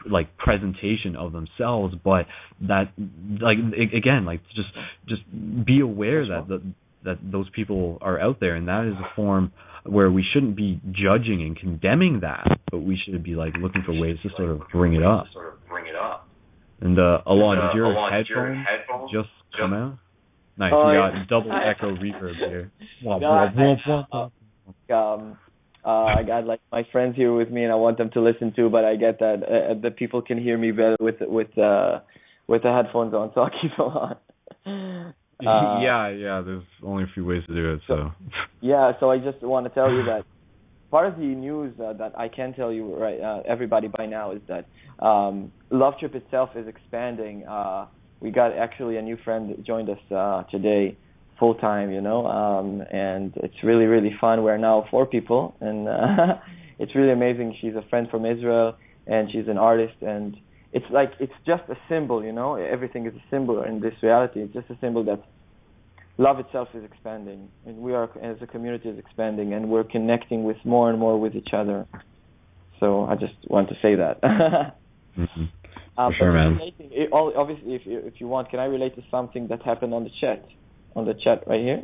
like, presentation of themselves. But that, like, again, like, just be aware that that those people are out there, and that is a form where we shouldn't be judging and condemning that, but we should be like looking for ways to sort of bring it up. And Alon, did your headphones just come out? Nice, we got double echo reverb here. I got like my friends here with me, and I want them to listen too. But I get that the people can hear me better with the headphones on, so I'll keep them on. Yeah. There's only a few ways to do it. So I just want to tell you that part of the news that I can tell you, right, everybody by now, is that Love Trip itself is expanding. We got actually a new friend that joined us today, full time, and it's really, really fun. We're now 4 people, and it's really amazing. She's a friend from Israel, and she's an artist, and it's just a symbol, Everything is a symbol in this reality. It's just a symbol that love itself is expanding, and we are, as a community, is expanding, and we're connecting with more and more with each other. So I just want to say that. Mm-hmm. For sure, man. Obviously, if you want, can I relate to something that happened on the chat? On the chat right here?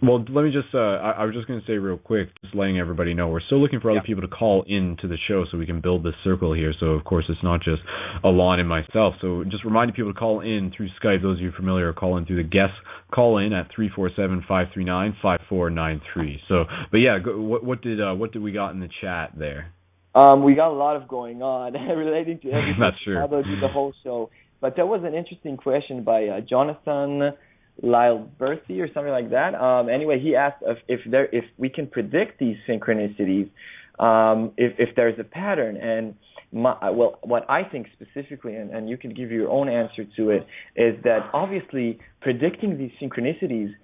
Well, let me just, I was just going to say real quick, just letting everybody know, we're still looking for other people to call in to the show so we can build this circle here. So, of course, it's not just Alon and myself. So just reminding people to call in through Skype. Those of you familiar, call in through the guest call in at 347-539-5493. So, but yeah, what did we got in the chat there? We got a lot of going on relating to everything. That's true. About the whole show. But there was an interesting question by Jonathan Lyle Berthy or something like that. Anyway, he asked if we can predict these synchronicities, if there's a pattern. And what I think specifically, and you can give your own answer to it, is that obviously predicting these synchronicities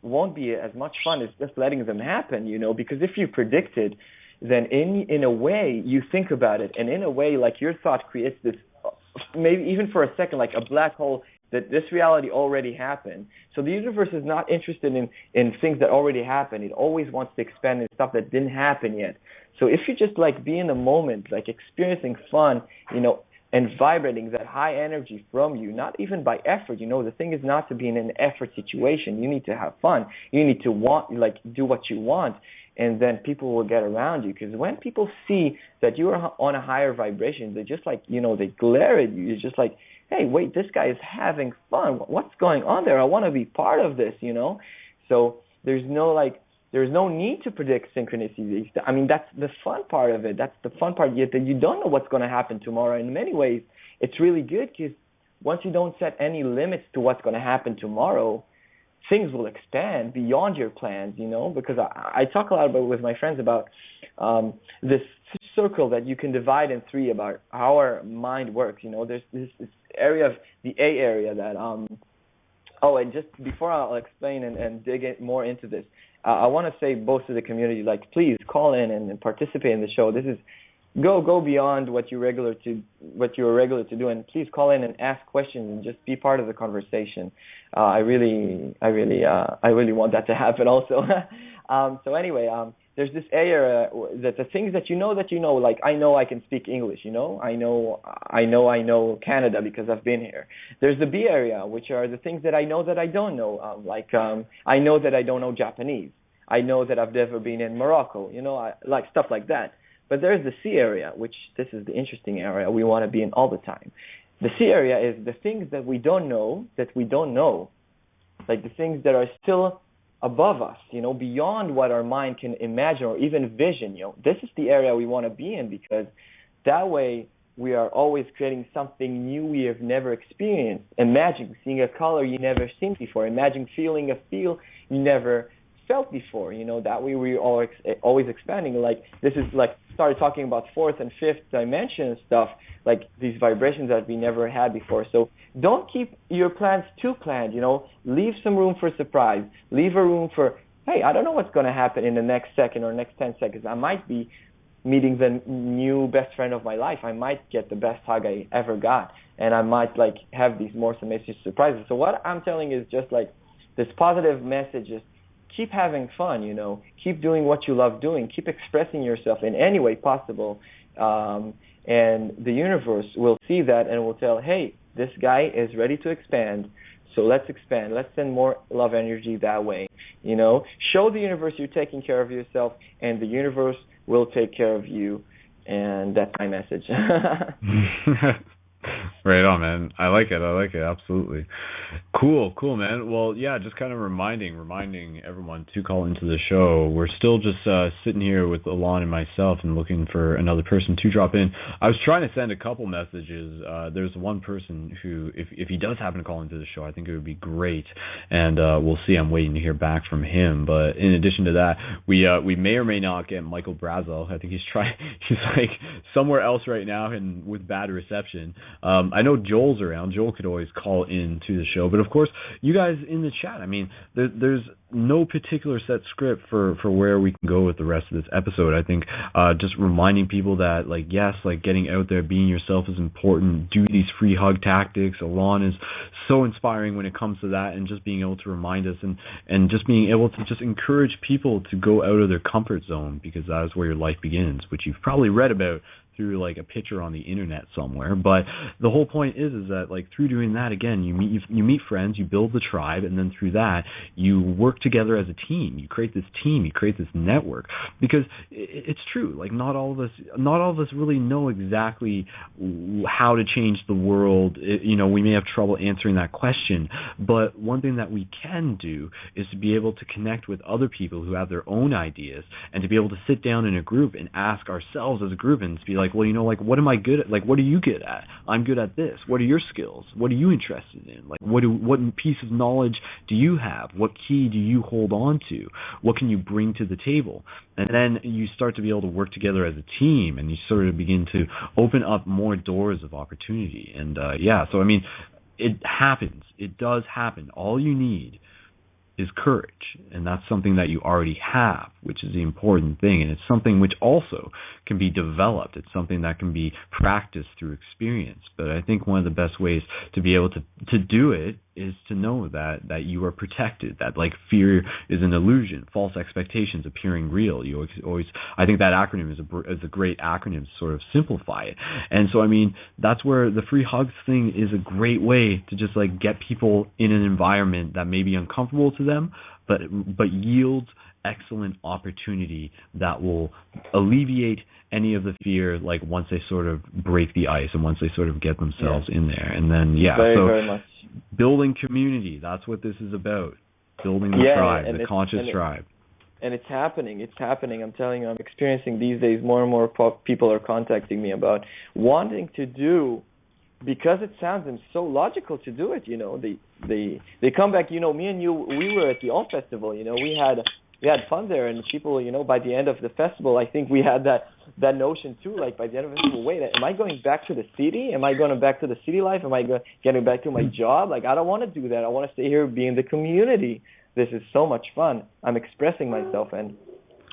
won't be as much fun as just letting them happen, because if you predict it, then in a way you think about it, and in a way, like, your thought creates this, maybe even for a second, like a black hole, that this reality already happened. So the universe is not interested in things that already happened. It always wants to expand in stuff that didn't happen yet. So if you just be in the moment, experiencing fun, and vibrating that high energy from you, not even by effort, the thing is not to be in an effort situation. You need to have fun. You need to do what you want, and then people will get around you. Because when people see that you are on a higher vibration, they just they glare at you. It's just like, hey, wait, this guy is having fun. What's going on there? I want to be part of this, So there's no need to predict synchronicities. I mean, that's the fun part of it. That's the fun part, yet that you don't know what's going to happen tomorrow. In many ways, it's really good because once you don't set any limits to what's going to happen tomorrow, things will expand beyond your plans, because I talk a lot with my friends about this circle that you can divide in 3 about how our mind works. There's this area of the A area that and just before I'll explain and dig more into this, I want to say both to the community, please call in and participate in the show. This is go beyond what you're regular to do, and please call in and ask questions and just be part of the conversation. I really want that to happen also. So anyway, there's this area that the things that like I know I can speak English, I know Canada because I've been here. There's the B area, which are the things that I know that I don't know, I know that I don't know Japanese. I know that I've never been in Morocco, like stuff like that. But there's the C area, which this is the interesting area we want to be in all the time. The C area is the things that we don't know, like the things that are still above us, beyond what our mind can imagine or even vision. This is the area we want to be in, because that way we are always creating something new we have never experienced. Imagine seeing a color you never seen before. Imagine feeling a feel you never felt before. That way we are always expanding. Like this is started talking about 4th and 5th dimension stuff, like these vibrations that we never had before. So don't keep your plans too planned. Leave some room for surprise. Leave a room for, hey, I don't know what's going to happen in the next second or next 10 seconds. I might be meeting the new best friend of my life. I might get the best hug I ever got, and I might have these more amazing surprises. So what I'm telling is just this positive message is, keep having fun, keep doing what you love doing, keep expressing yourself in any way possible, and the universe will see that and will tell, hey, this guy is ready to expand, So let's expand. Let's send more love energy that way. Show the universe you're taking care of yourself, and the universe will take care of you. And that's my message. Right on, man. I like it. Absolutely. Cool, man. Well, yeah, just kind of reminding everyone to call into the show. We're still just sitting here with Alon and myself and looking for another person to drop in. I was trying to send a couple messages. There's one person who, if he does happen to call into the show, I think it would be great. And we'll see. I'm waiting to hear back from him. But in addition to that, we may or may not get Michael Brazel. I think he's like somewhere else right now and with bad reception. I know Joel's around. Joel could always call in to the show. But, of course, you guys in the chat, I mean, there's no particular set script for where we can go with the rest of this episode. I think just reminding people that, yes, getting out there, being yourself is important. Do these free hug tactics. Alon is so inspiring when it comes to that, and just being able to remind us and just being able to just encourage people to go out of their comfort zone, because that is where your life begins, which you've probably read about through a picture on the internet somewhere. But the whole point is that through doing that, again, you meet friends, you build the tribe, and then through that you work together as a team. You create this team, you create this network, because it's true. Not all of us really know exactly how to change the world. We may have trouble answering that question, but one thing that we can do is to be able to connect with other people who have their own ideas, and to be able to sit down in a group and ask ourselves as a group and be what am I good at? What are you good at? I'm good at this. What are your skills? What are you interested in? What piece of knowledge do you have? What key do you hold on to? What can you bring to the table? And then you start to be able to work together as a team, and you sort of begin to open up more doors of opportunity. And so I mean, it happens. It does happen. All you need is courage, and that's something that you already have, which is the important thing, and it's something which also can be developed. It's something that can be practiced through experience. But I think one of the best ways to be able to do it is to know that you are protected, that fear is an illusion, false expectations appearing real. You always I think that acronym is a great acronym to sort of simplify it. And so I mean, that's where the free hugs thing is a great way to just get people in an environment that may be uncomfortable to them, but yields excellent opportunity that will alleviate any of the fear, once they sort of break the ice and once they sort of get themselves in there. And then very much. Building community, that's what this is about. Building the tribe, the conscious tribe. And it's happening. I'm telling you, I'm experiencing these days more and more people are contacting me about wanting to do, because it sounds so logical to do it. They come back. Me and you, we were at the Alt Festival. We had fun there, and people, by the end of the festival, I think we had that notion too. By the end of the festival, wait, am I going back to the city? Am I going back to the city life? Am I getting back to my job? I don't want to do that. I want to stay here, be in the community. This is so much fun. I'm expressing myself, and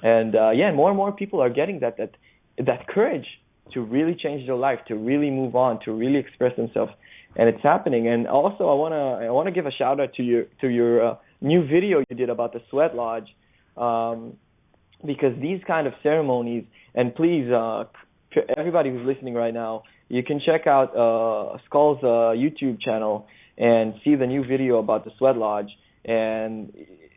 more and more people are getting that courage to really change their life, to really move on, to really express themselves, and it's happening. And also, I want to give a shout out to your new video you did about the Sweat Lodge. Because these kind of ceremonies, and please, everybody who's listening right now, you can check out Skull's YouTube channel and see the new video about the Sweat Lodge. And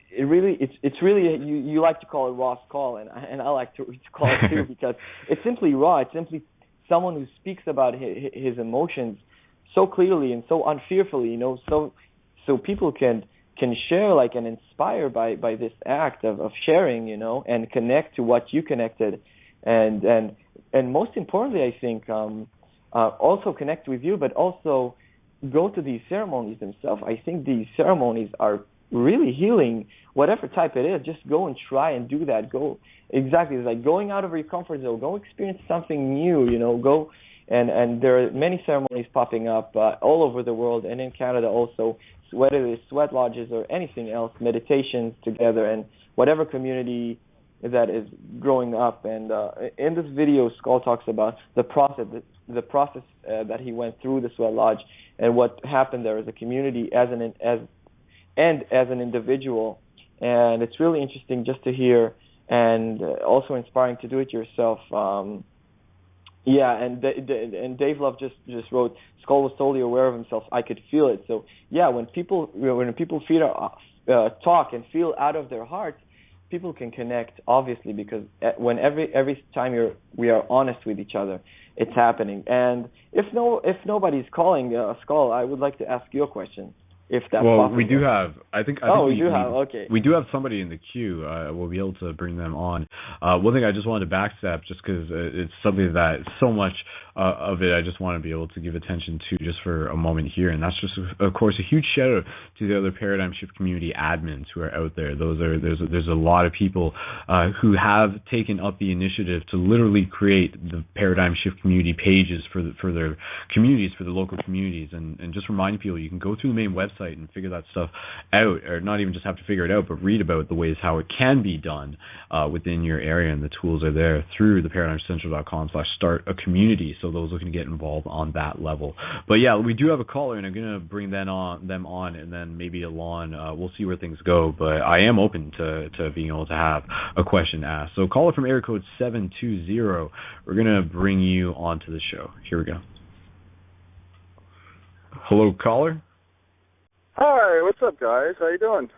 it's really you like to call it raw Skull, and I like to call it too, because it's simply raw. It's simply someone who speaks about his emotions so clearly and so unfearfully, so people can share and inspire by this act of sharing, and connect to what you connected, and most importantly, I think also connect with you, but also go to these ceremonies themselves. I think these ceremonies are really healing, whatever type it is. Just go and try and do that. It's like going out of your comfort zone. Go experience something new, go. And there are many ceremonies popping up all over the world, and in Canada also, whether it's sweat lodges or anything else, meditations together, and whatever community that is growing up. And in this video, Skull talks about the process that he went through the Sweat Lodge, and what happened there as a community, as an individual. And it's really interesting just to hear, and also inspiring to do it yourself. Yeah, and Dave Love just wrote, Skull was totally aware of himself. I could feel it. So yeah, when people talk and feel out of their hearts, people can connect, obviously, because when every time we are honest with each other, it's happening. And if nobody's calling, Skull, I would like to ask you a question, if that's possible. We do have. I think okay. We do have somebody in the queue. We'll be able to bring them on. One thing I just wanted to backstep, just because it's something that so much of it I just want to be able to give attention to just for a moment here, and that's just, of course, a huge shout out to the other Paradigm Shift community admins who are out there. There's a lot of people who have taken up the initiative to literally create the Paradigm Shift community pages for their communities, for the local communities, and just reminding people you can go through the main website and figure that stuff out, or not even just have to figure it out, but read about the ways how it can be done within your area, and the tools are there through the ParadigmCentral.com/start a community, so those looking to get involved on that level. But yeah, we do have a caller, and I'm going to bring them on, and then maybe Alon, we'll see where things go, but I am open to being able to have a question asked. So caller from area code 720, we're going to bring you onto the show. Here we go. Hello, caller. Hi, what's up, guys? How you doing?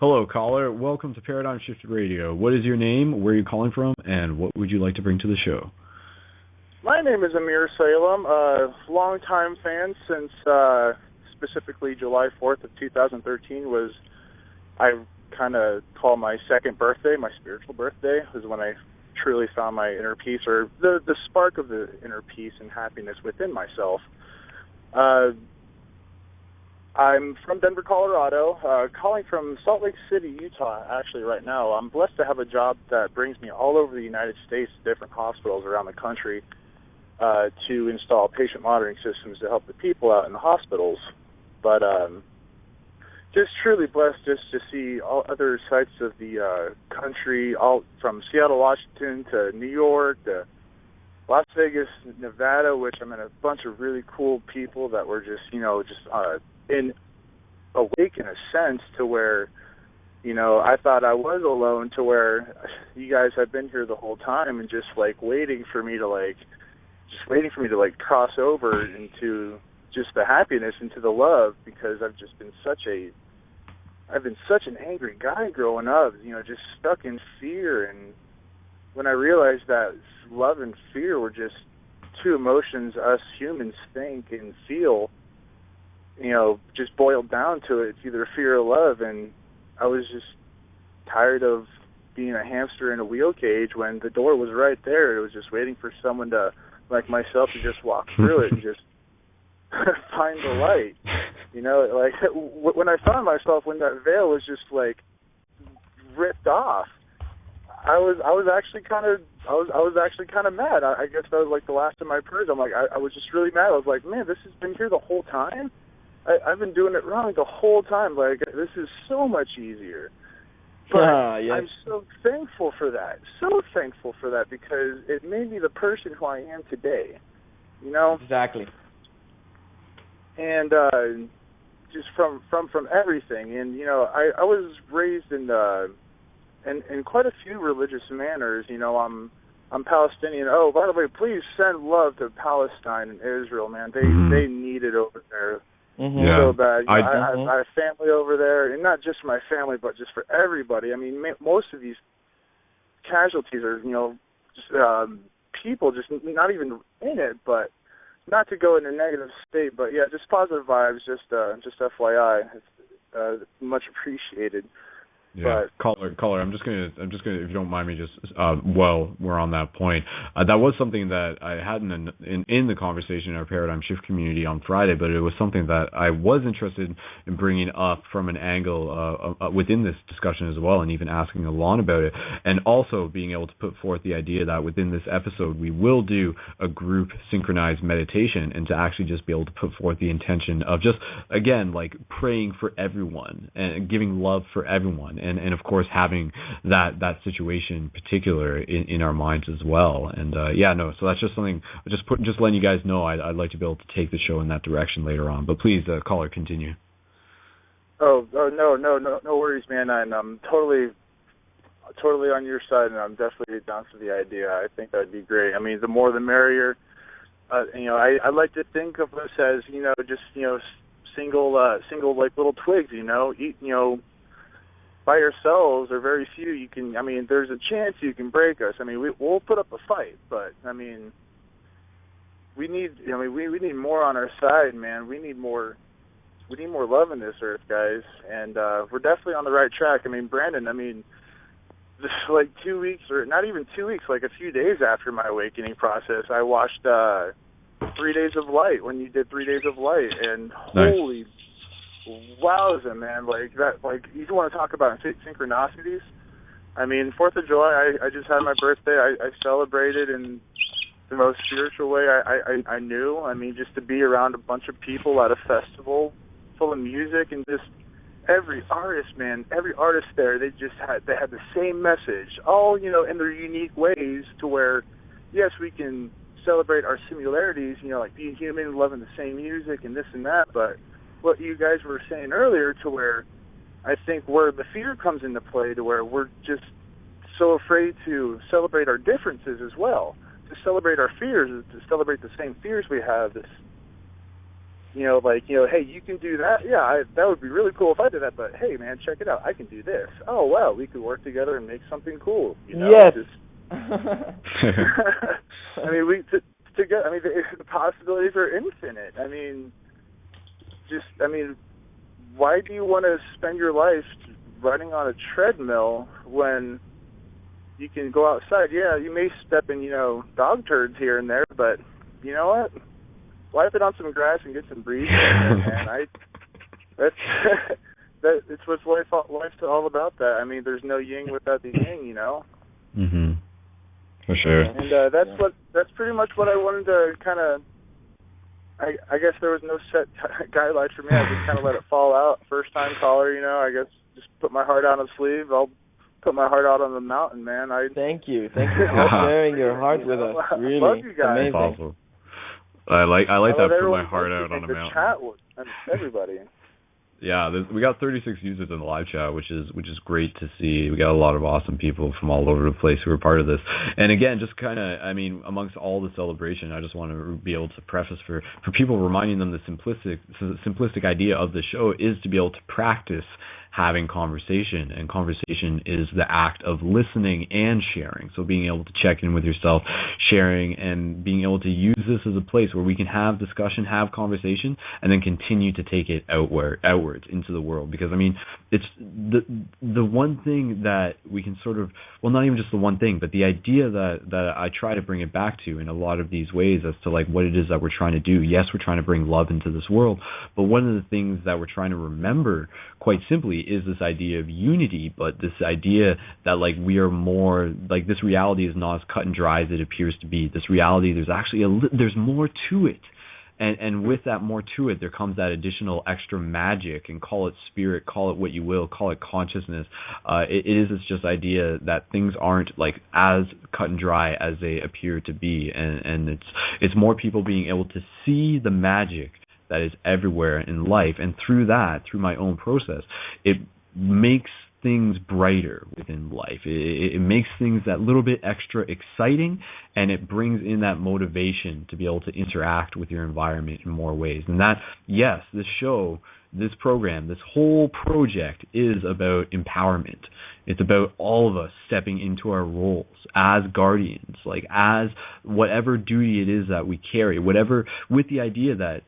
Hello, caller. Welcome to Paradigm Shift Radio. What is your name, where are you calling from, and what would you like to bring to the show? My name is Amir Salem, a longtime fan since specifically July 4th of 2013 was, I kind of call my second birthday, my spiritual birthday, was when I truly found my inner peace, or the spark of the inner peace and happiness within myself. I'm from Denver, Colorado, calling from Salt Lake City, Utah, actually, right now. I'm blessed to have a job that brings me all over the United States to different hospitals around the country to install patient monitoring systems to help the people out in the hospitals. But just truly blessed just to see all other sites of the country, all from Seattle, Washington, to New York, to Las Vegas, Nevada, which I met a bunch of really cool people that were just, awake in a sense to where, I thought I was alone, to where you guys have been here the whole time and just waiting for me to cross over into just the happiness, into the love, because I've been such an angry guy growing up, just stuck in fear. And when I realized that love and fear were just two emotions us humans think and feel, just boiled down to it. It's either fear or love, and I was just tired of being a hamster in a wheel cage when the door was right there. It was just waiting for someone to, like myself, to just walk through it and just find the light. When I found myself, when that veil was just ripped off, I was actually kind of mad. I guess that was the last of my purge. I was just really mad. I was like, man, this has been here the whole time. I've been doing it wrong the whole time. This is so much easier. But yes. I'm so thankful for that. Because it made me the person who I am today. Exactly. And just from everything. And I was raised in quite a few religious manners. I'm Palestinian. Oh, by the way, please send love to Palestine and Israel, man. They need it over there. Mm-hmm. So bad. I have family over there, and not just for my family, but just for everybody. I mean, most of these casualties are, just people just not even in it, but not to go in a negative state. But yeah, just positive vibes. Just FYI, it's much appreciated. Yeah, caller. I'm just gonna, if you don't mind me, just while we're on that point, that was something that I had in the conversation in our Paradigm Shift community on Friday, but it was something that I was interested in bringing up from an angle within this discussion as well, and even asking Alon about it, and also being able to put forth the idea that within this episode we will do a group synchronized meditation, and to actually just be able to put forth the intention of just, again, praying for everyone and giving love for everyone. And of course having that situation particular in our minds as well. And so that's just something, just letting you guys know I'd like to be able to take the show in that direction later on. But please, caller, continue. Oh no worries, man. And I'm totally on your side, and I'm definitely down for the idea. I think that'd be great. I mean, the more the merrier. I like to think of us as, just, single like little twigs, by ourselves or very few. There's a chance you can break us. We'll put up a fight, but we need more on our side, man. We need more love in this earth, guys, and we're definitely on the right track. Brendon, just like 2 weeks, or not even 2 weeks, like a few days after my awakening process, I watched 3 Days of Light, when you did 3 Days of Light, and nice. Holy wowza, man, like that, like, you want to talk about synchronicities? 4th of July, I just had my birthday. I celebrated in the most spiritual way I knew. Just to be around a bunch of people at a festival full of music, and just every artist there, they had the same message, all, in their unique ways, to where, yes, we can celebrate our similarities, like being human, loving the same music and this and that, but what you guys were saying earlier, to where I think where the fear comes into play, to where we're just so afraid to celebrate our differences as well, to celebrate our fears, to celebrate the same fears we have, this, hey, you can do that? Yeah, that would be really cool if I did that, but hey, man, check it out. I can do this. Oh, wow, we could work together and make something cool. Yes. The possibilities are infinite. Why do you want to spend your life running on a treadmill when you can go outside? Yeah, you may step in, dog turds here and there, but you know what? Wipe it on some grass and get some breeze, man. It's what life's all about. That there's no yin without the yang, Mhm. For sure. And that's pretty much what I wanted to kind of. I guess there was no set guidelines for me. I just kind of let it fall out. First time caller, I guess just put my heart out on the sleeve. I'll put my heart out on the mountain, man. Thank you for sharing your heart with us. Really, love you guys. Amazing. Awesome. I like that. Put my heart out on the mountain. Chat with everybody. Yeah, we got 36 users in the live chat, which is great to see. We got a lot of awesome people from all over the place who are part of this. And again, just kind of, amongst all the celebration, I just want to be able to preface for people, reminding them the simplistic idea of the show is to be able to practice having conversation, and conversation is the act of listening and sharing. So being able to check in with yourself, sharing, and being able to use this as a place where we can have discussion, have conversation, and then continue to take it outwards into the world. Because it's the one thing that we can sort of, well, not even just the one thing, but the idea that I try to bring it back to in a lot of these ways as to like what it is that we're trying to do. Yes, we're trying to bring love into this world, but one of the things that we're trying to remember, quite simply, is this idea of unity, but this idea that like we are more, like this reality is not as cut and dry as it appears to be. This reality, there's actually there's more to it. And with that more to it, there comes that additional extra magic, and call it spirit, call it what you will, call it consciousness. It is this just idea that things aren't like as cut and dry as they appear to be, and it's more people being able to see the magic that is everywhere in life, and through my own process, it makes things brighter within life. It makes things that little bit extra exciting, and it brings in that motivation to be able to interact with your environment in more ways. And that, yes, this show, this program, this whole project is about empowerment. It's about all of us stepping into our roles as guardians, like as whatever duty it is that we carry, whatever, with the idea that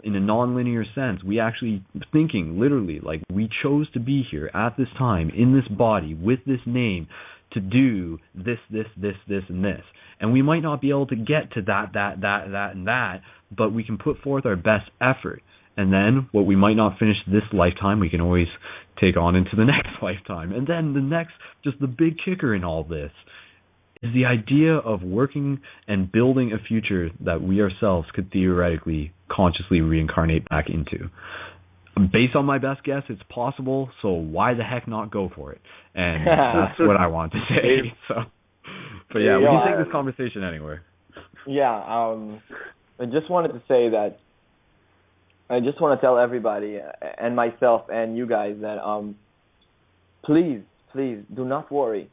in a non-linear sense, we actually thinking literally like we chose to be here at this time in this body with this name to do this, and this. And we might not be able to get to that, and that, but we can put forth our best effort. And then what we might not finish this lifetime, we can always take on into the next lifetime. And then the next, just the big kicker in all this, is the idea of working and building a future that we ourselves could theoretically consciously reincarnate back into. Based on my best guess, it's possible, so why the heck not go for it? And that's what I want to say. So, but yeah, we can take this conversation anywhere. Yeah, I just wanted to say that I just want to tell everybody and myself and you guys that please do not worry.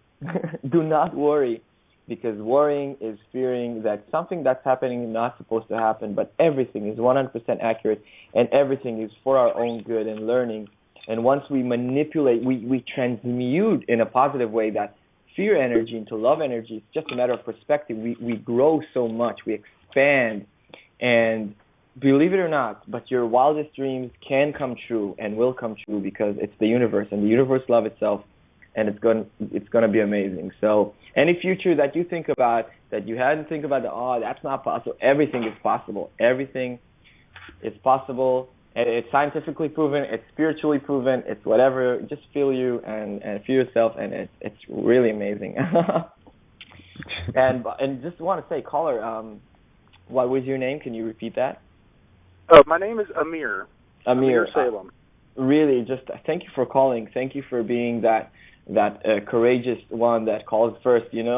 Do not worry because worrying is fearing that something that's happening is not supposed to happen, but everything is 100% accurate, and everything is for our own good and learning. And once we manipulate, we transmute in a positive way that fear energy into love energy. It's just a matter of perspective. We grow so much, we expand, and believe it or not, but your wildest dreams can come true and will come true because it's the universe, and the universe loves itself, and it's going to be amazing. So any future that you think about that you hadn't think about, that's not possible. Everything is possible. Everything is possible. And it's scientifically proven. It's spiritually proven. It's whatever. Just feel you and feel yourself, and it's really amazing. and just want to say, caller, what was your name? Can you repeat that? Oh, my name is Amir. Amir Salem. Really, just thank you for calling. Thank you for being that courageous one that calls first, and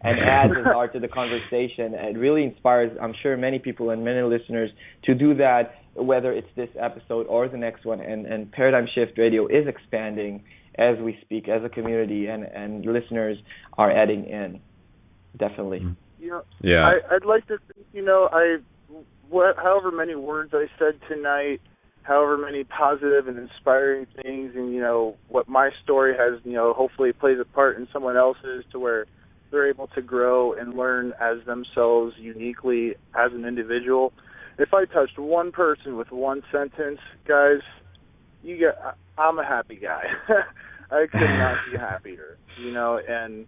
adds his heart to the conversation. It really inspires, I'm sure, many people and many listeners to do that, whether it's this episode or the next one. And Paradigm Shift Radio is expanding as we speak, as a community, and listeners are adding in. Definitely. Yeah. I'd like to, however many words I said tonight, however many positive and inspiring things, and what my story has, hopefully plays a part in someone else's, to where they're able to grow and learn as themselves uniquely as an individual. If I touched one person with one sentence, guys, I'm a happy guy. I could not be happier, and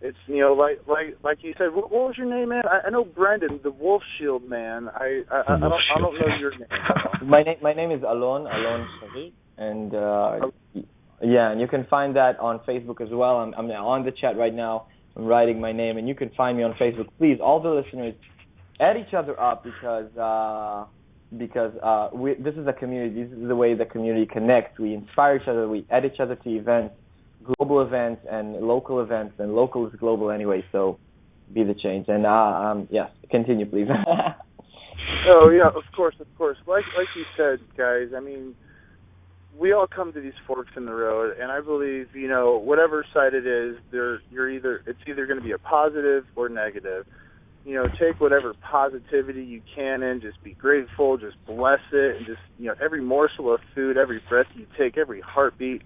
it's, like you said, what was your name, man? I know Brendon, the Wolf Shield man. I don't know your name. My name is Alon Shahid, and and you can find that on Facebook as well. I'm on the chat right now. I'm writing my name, and you can find me on Facebook. Please, all the listeners, add each other up because this is a community. This is the way the community connects. We inspire each other. We add each other to events, global events and local events, and local is global anyway, so be the change. And yes, continue, please. Oh, yeah, of course. Like you said, guys, I mean, we all come to these forks in the road, and I believe, whatever side it is, it's either going to be a positive or negative. Take whatever positivity you can and just be grateful, just bless it, and just, every morsel of food, every breath you take, every heartbeat,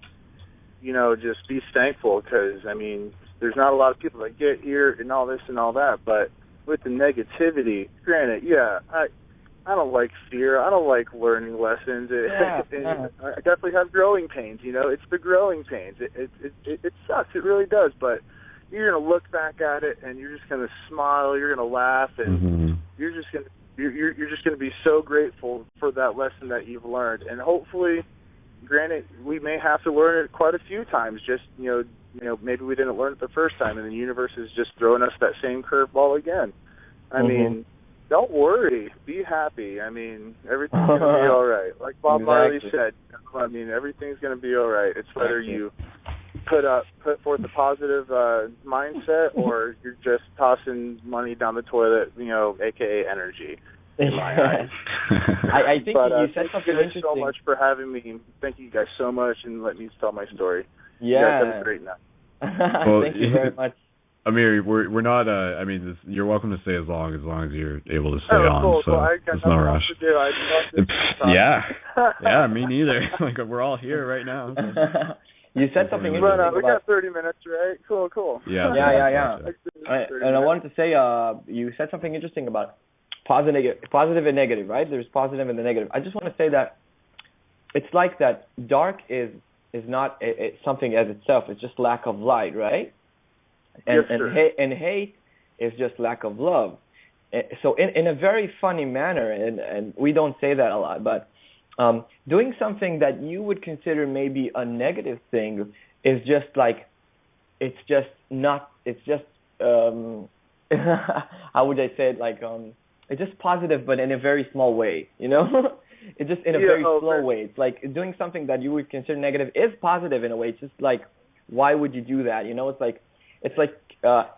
just be thankful, because, I mean, there's not a lot of people that get here and all this and all that, but with the negativity, granted, I don't like fear. I don't like learning lessons. I definitely have growing pains, It's the growing pains. It sucks. It really does, but you're going to look back at it, and you're just going to smile, you're going to laugh, and you're just going to be so grateful for that lesson that you've learned. And hopefully, granted, we may have to learn it quite a few times. Just maybe we didn't learn it the first time, and the universe is just throwing us that same curveball again. I mean, don't worry, be happy. I mean, everything's going to be all right. Like Bob Marley said, I mean, everything's going to be all right. It's whether you put forth a positive mindset, or you're just tossing money down the toilet, aka energy. In my eyes. I think you said something interesting. Thank you so much for having me. Thank you guys so much, and let me tell my story. Yeah. You guys have a great night. Well, thank you very much. Amir, we're not. You're welcome to stay as long as you're able to stay on. Cool. So there's no rush. To do. Yeah, me neither. Like, we're all here right now. So. You said something interesting. We got 30 minutes, right? Cool. Yeah. And I wanted to say, you said something interesting about positive and negative, right? There's positive and the negative. I just want to say that it's like that dark is not something as itself. It's just lack of light, right? And hate is just lack of love. So in a very funny manner, and we don't say that a lot, but doing something that you would consider maybe a negative thing is just like, it's just how would I say it, like it's just positive, but in a very small way, It's just in a very slow way. It's like doing something that you would consider negative is positive in a way. It's just like, why would you do that? It's like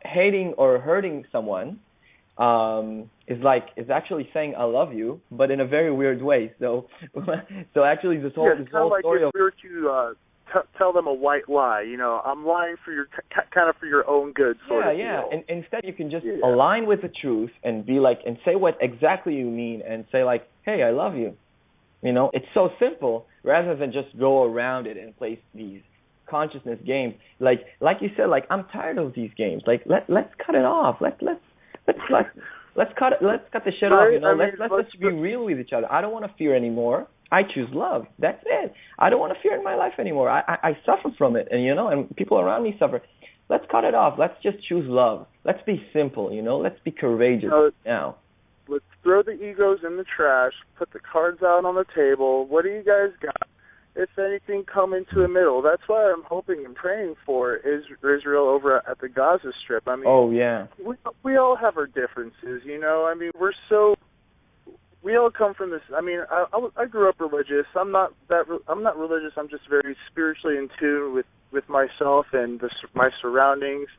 hating or hurting someone is actually saying I love you, but in a very weird way. So actually this whole like story if we were to tell them a white lie. I'm lying for your kind of for your own good, sort of Yeah. deal. And instead, you can just align with the truth and be like, and say what exactly you mean, and say like, hey, I love you. It's so simple, rather than just go around it and play these consciousness games. Like you said, like, I'm tired of these games. Like, let's cut it off. Let's cut the shit off. Let's just be real with each other. I don't want to fear anymore. I choose love. That's it. I don't want to fear in my life anymore. I suffer from it, and people around me suffer. Let's cut it off. Let's just choose love. Let's be simple. Let's be courageous now. Let's throw the egos in the trash. Put the cards out on the table. What do you guys got? If anything, come into the middle. That's what I'm hoping and praying for Israel over at the Gaza Strip. I mean, oh yeah, we all have our differences, I mean, we all come from this. I mean, I grew up religious. I'm not religious. I'm just very spiritually in tune with myself and my surroundings.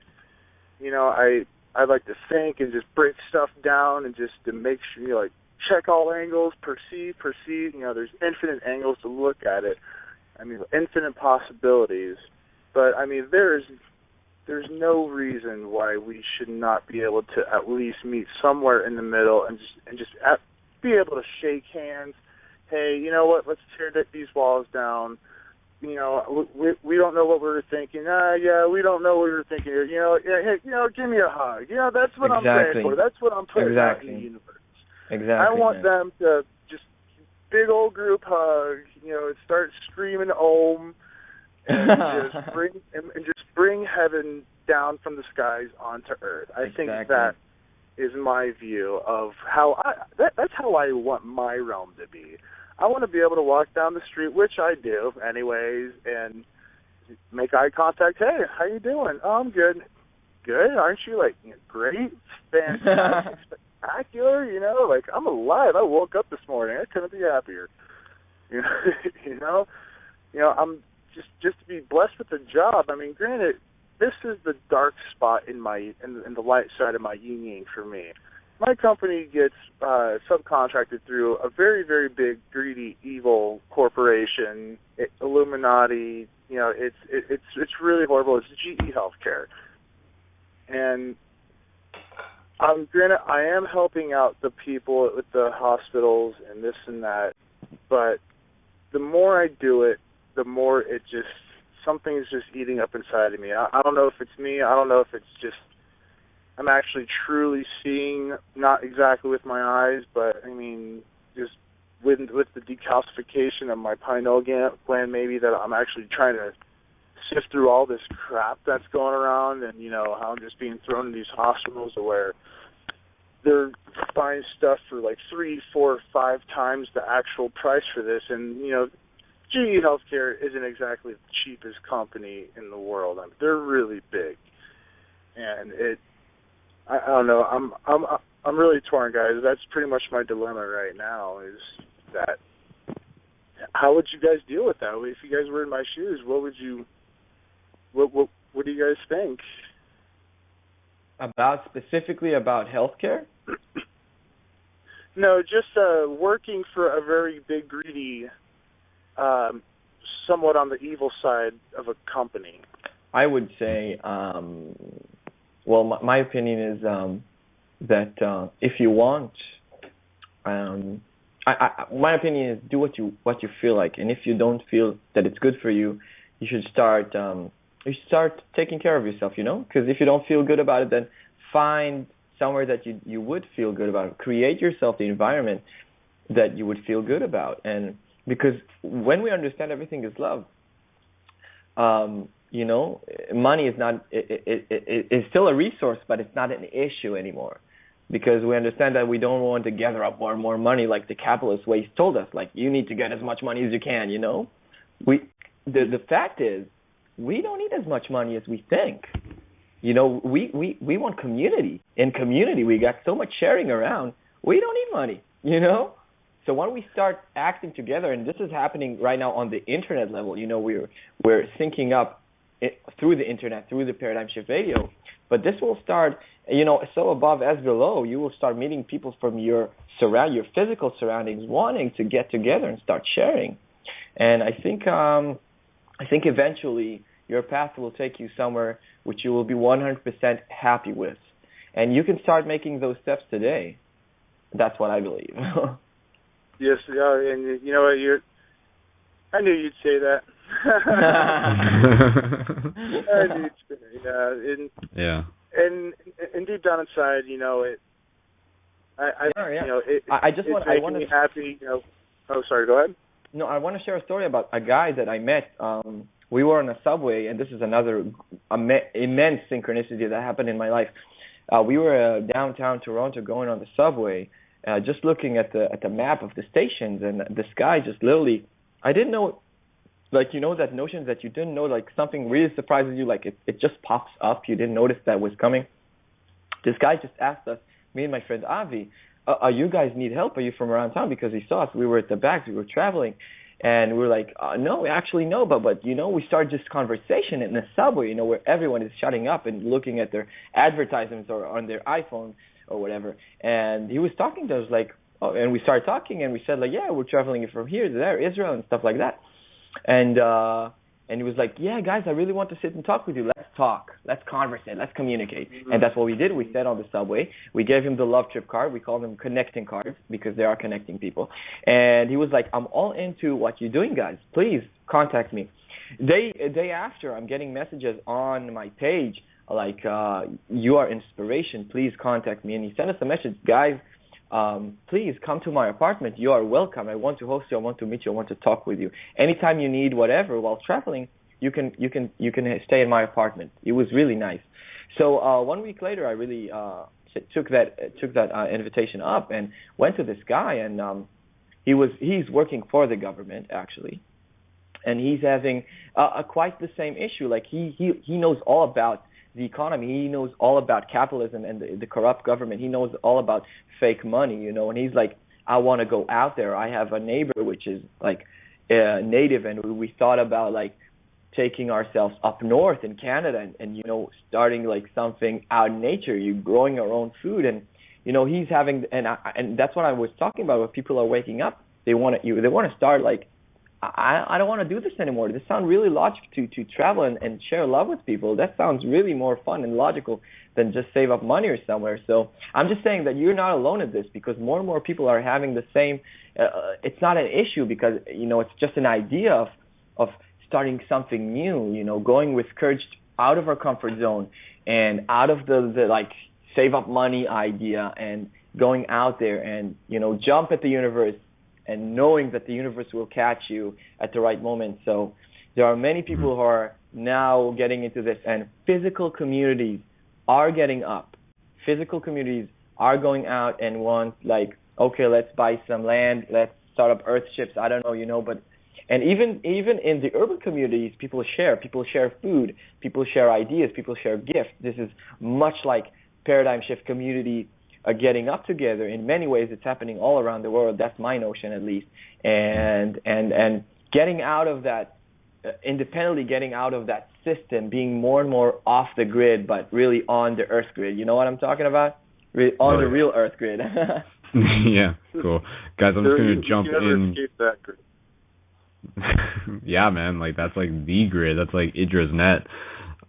I like to think and just break stuff down and just to make sure, check all angles, perceive. There's infinite angles to look at it. I mean, infinite possibilities. But I mean, there's no reason why we should not be able to at least meet somewhere in the middle and just be able to shake hands. Hey, you know what? Let's tear these walls down. We don't know what we were thinking. Yeah, we don't know what we were thinking. Hey, give me a hug. That's what I'm praying for. That's what I'm putting out in the universe. Exactly. I want them to just big old group hug, start screaming Om, and just bring heaven down from the skies onto earth. I think that is my view of how that's how I want my realm to be. I want to be able to walk down the street, which I do anyways, and make eye contact. Hey, how you doing? Oh, I'm good. Good, aren't you? Like, great, fantastic. Spectacular, I'm alive. I woke up this morning. I couldn't be happier. I'm just to be blessed with a job. I mean, granted, this is the dark spot in the light side of my yin yang for me. My company gets subcontracted through a very, very big, greedy, evil corporation, Illuminati. It's really horrible. It's GE Healthcare, and granted, I am helping out the people with the hospitals and this and that, but the more I do it, the more something's just eating up inside of me. I don't know if it's me. I don't know if it's just I'm actually truly seeing, not exactly with my eyes, but I mean, just with the decalcification of my pineal gland, maybe, that I'm actually trying to sift through all this crap that's going around, and how I'm just being thrown in these hospitals where they're buying stuff for like 3, 4, 5 times the actual price for this, and GE Healthcare isn't exactly the cheapest company in the world. I mean, they're really big, and I don't know. I'm really torn, guys. That's pretty much my dilemma right now. Is that how would you guys deal with that? If you guys were in my shoes, what would you? What do you guys think? Specifically about healthcare? No, just working for a very big, greedy, somewhat on the evil side of a company. I would say, my opinion is that if you want, my opinion is do what you feel like, and if you don't feel that it's good for you, you should start taking care of yourself. Because if you don't feel good about it, then find somewhere that you would feel good about. Create yourself the environment that you would feel good about, and because when we understand everything is love, money is not it's still a resource, but it's not an issue anymore, because we understand that we don't want to gather up more and more money like the capitalist ways told us. Like, you need to get as much money as you can. The fact is, we don't need as much money as we think. We want community. In community, we got so much sharing around. We don't need money. So when we start acting together, and this is happening right now on the internet level, we're syncing up through the internet, through the Paradigm Shift Radio. But this will start, so above as below. You will start meeting people from your physical surroundings, wanting to get together and start sharing. And I think I think eventually your path will take you somewhere which you will be 100% happy with. And you can start making those steps today. That's what I believe. Yes, and you know what, I knew you'd say that. I knew you'd say that. And deep down inside, you know, I want me happy. You know. Oh, sorry. Go ahead. No, I want to share a story about a guy that I met. We were on a subway, and this is another immense synchronicity that happened in my life. We were downtown Toronto going on the subway, just looking at the map of the stations, and this guy just literally, I didn't know, like, you know, that notion that you didn't know, like, something really surprises you, like it just pops up, you didn't notice that was coming. This guy just asked us, me and my friend Avi, you guys need help? Are you from around town? Because he saw us, we were at the back, we were traveling. And we were like, no, actually no, but you know, we started this conversation in the subway, you know, where everyone is shutting up and looking at their advertisements or on their iPhone or whatever. And he was talking to us like, oh, and we started talking and we said like, yeah, we're traveling from here to there, Israel and stuff like that. And he was like, yeah, guys, I really want to sit and talk with you. Let's talk. Let's conversate. Let's communicate. Mm-hmm. And that's what we did. We sat on the subway. We gave him the love trip card. We call them connecting cards because they are connecting people. And he was like, I'm all into what you're doing, guys. Please contact me. A day after, I'm getting messages on my page like, you are inspiration. Please contact me. And he sent us a message, guys, please come to my apartment. You are welcome. I want to host you. I want to meet you. I want to talk with you. Anytime you need whatever while traveling, you can stay in my apartment. It was really nice. So 1 week later, I really took that invitation up and went to this guy, and he's working for the government actually, and he's having quite the same issue. Like he knows all about the economy. He knows all about capitalism and the corrupt government. He knows all about fake money, you know, and he's like, I want to go out there. I have a neighbor which is like native, and we thought about like taking ourselves up north in Canada and you know, starting like something out in nature, you growing our own food. And you know, he's having, and that's what I was talking about, when people are waking up, they want to start like, I don't want to do this anymore. This sounds really logical to travel and share love with people. That sounds really more fun and logical than just save up money or somewhere. So I'm just saying that you're not alone in this, because more and more people are having the same. It's not an issue because, you know, it's just an idea of starting something new. You know, going with courage out of our comfort zone and out of the like save up money idea, and going out there and, you know, jump at the universe, and knowing that the universe will catch you at the right moment. So there are many people who are now getting into this, and physical communities are getting up. Physical communities are going out and want, like, okay, let's buy some land, let's start up earthships, I don't know, you know, but, and even in the urban communities, people share food, people share ideas, people share gifts. This is much like paradigm shift community getting up together. In many ways, it's happening all around the world. That's my notion, at least. And getting out of that, independently getting out of that system, being more and more off the grid, but really on the Earth grid. You know what I'm talking about? On the real Earth grid. Yeah, cool. Guys, I'm just going to jump in. That grid. Yeah, man, like that's like the grid. That's like Idra's net.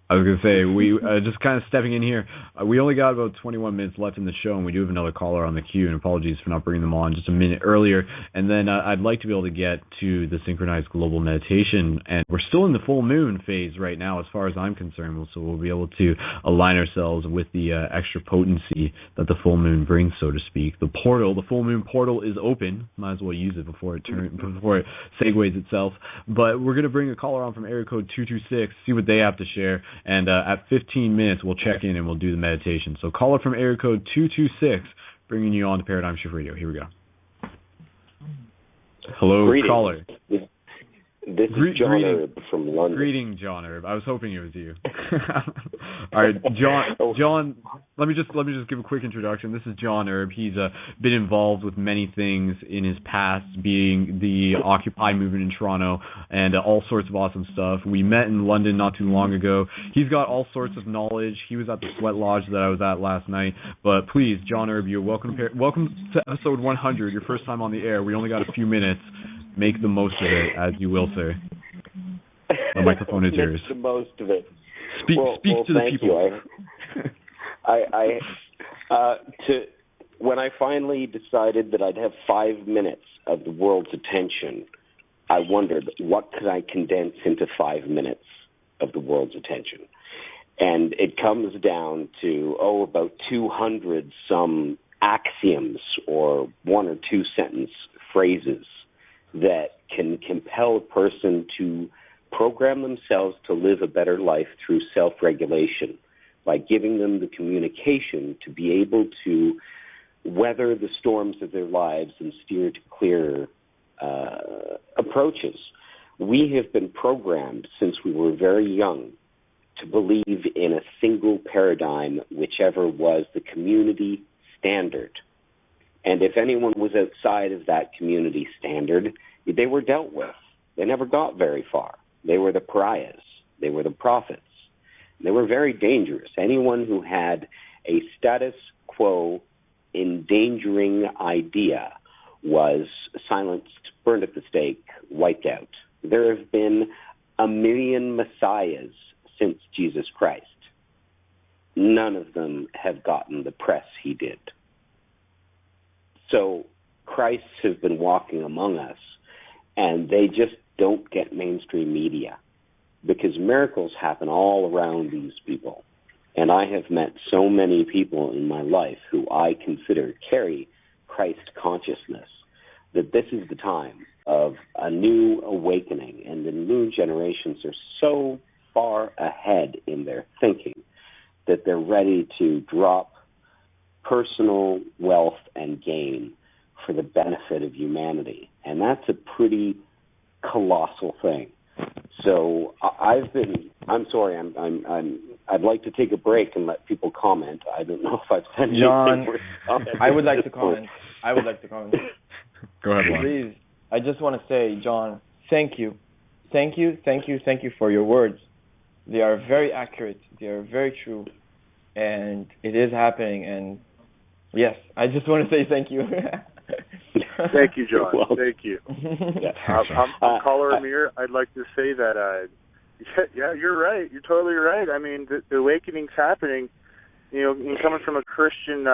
I was going to say, we just kind of stepping in here, we only got about 21 minutes left in the show, and we do have another caller on the queue, and apologies for not bringing them on just a minute earlier. And then I'd like to be able to get to the synchronized global meditation, and we're still in the full moon phase right now as far as I'm concerned, so we'll be able to align ourselves with the extra potency that the full moon brings, so to speak. The full moon portal is open. Might as well use it before it segues itself. But we're going to bring a caller on from area code 226, see what they have to share. And at 15 minutes, we'll check in and we'll do the meditation. So caller from area code 226, bringing you on to Paradigm Shift Radio. Here we go. Hello, Greetings. Caller. This is John Herb from London. Greeting, John Herb. I was hoping it was you. All right, John. Let me just give a quick introduction. This is John Herb. He's been involved with many things in his past, being the Occupy movement in Toronto and all sorts of awesome stuff. We met in London not too long ago. He's got all sorts of knowledge. He was at the Sweat Lodge that I was at last night. But please, John Herb, you're welcome to episode 100. Your first time on the air. We only got a few minutes. Make the most of it, as you will, sir. The microphone is yours. Make the most of it. Speak to the people. When I finally decided that I'd have 5 minutes of the world's attention, I wondered, what could I condense into 5 minutes of the world's attention? And it comes down to, about 200 some axioms or 1 or 2 sentence phrases that can compel a person to program themselves to live a better life through self-regulation by giving them the communication to be able to weather the storms of their lives and steer to clearer approaches. We have been programmed since we were very young to believe in a single paradigm, whichever was the community standard. And if anyone was outside of that community standard, they were dealt with. They never got very far. They were the pariahs. They were the prophets. They were very dangerous. Anyone who had a status quo endangering idea was silenced, burned at the stake, wiped out. There have been a million messiahs since Jesus Christ. None of them have gotten the press he did. So Christs have been walking among us, and they just don't get mainstream media because miracles happen all around these people. And I have met so many people in my life who I consider carry Christ consciousness, that this is the time of a new awakening, and the new generations are so far ahead in their thinking that they're ready to drop personal wealth and gain for the benefit of humanity. And that's a pretty colossal thing. So I'm sorry, I'd like to take a break and let people comment. I don't know if I've said anything. John, I would like to comment. Go ahead, Juan. Please, I just want to say, John, thank you. Thank you for your words. They are very accurate. They are very true. And it is happening. And yes, I just want to say thank you. Thank you, John. Well, thank you. Yeah. I'm caller Amir. I'd like to say that, yeah, you're right. You're totally right. I mean, the awakening's happening. You know, coming from a Christian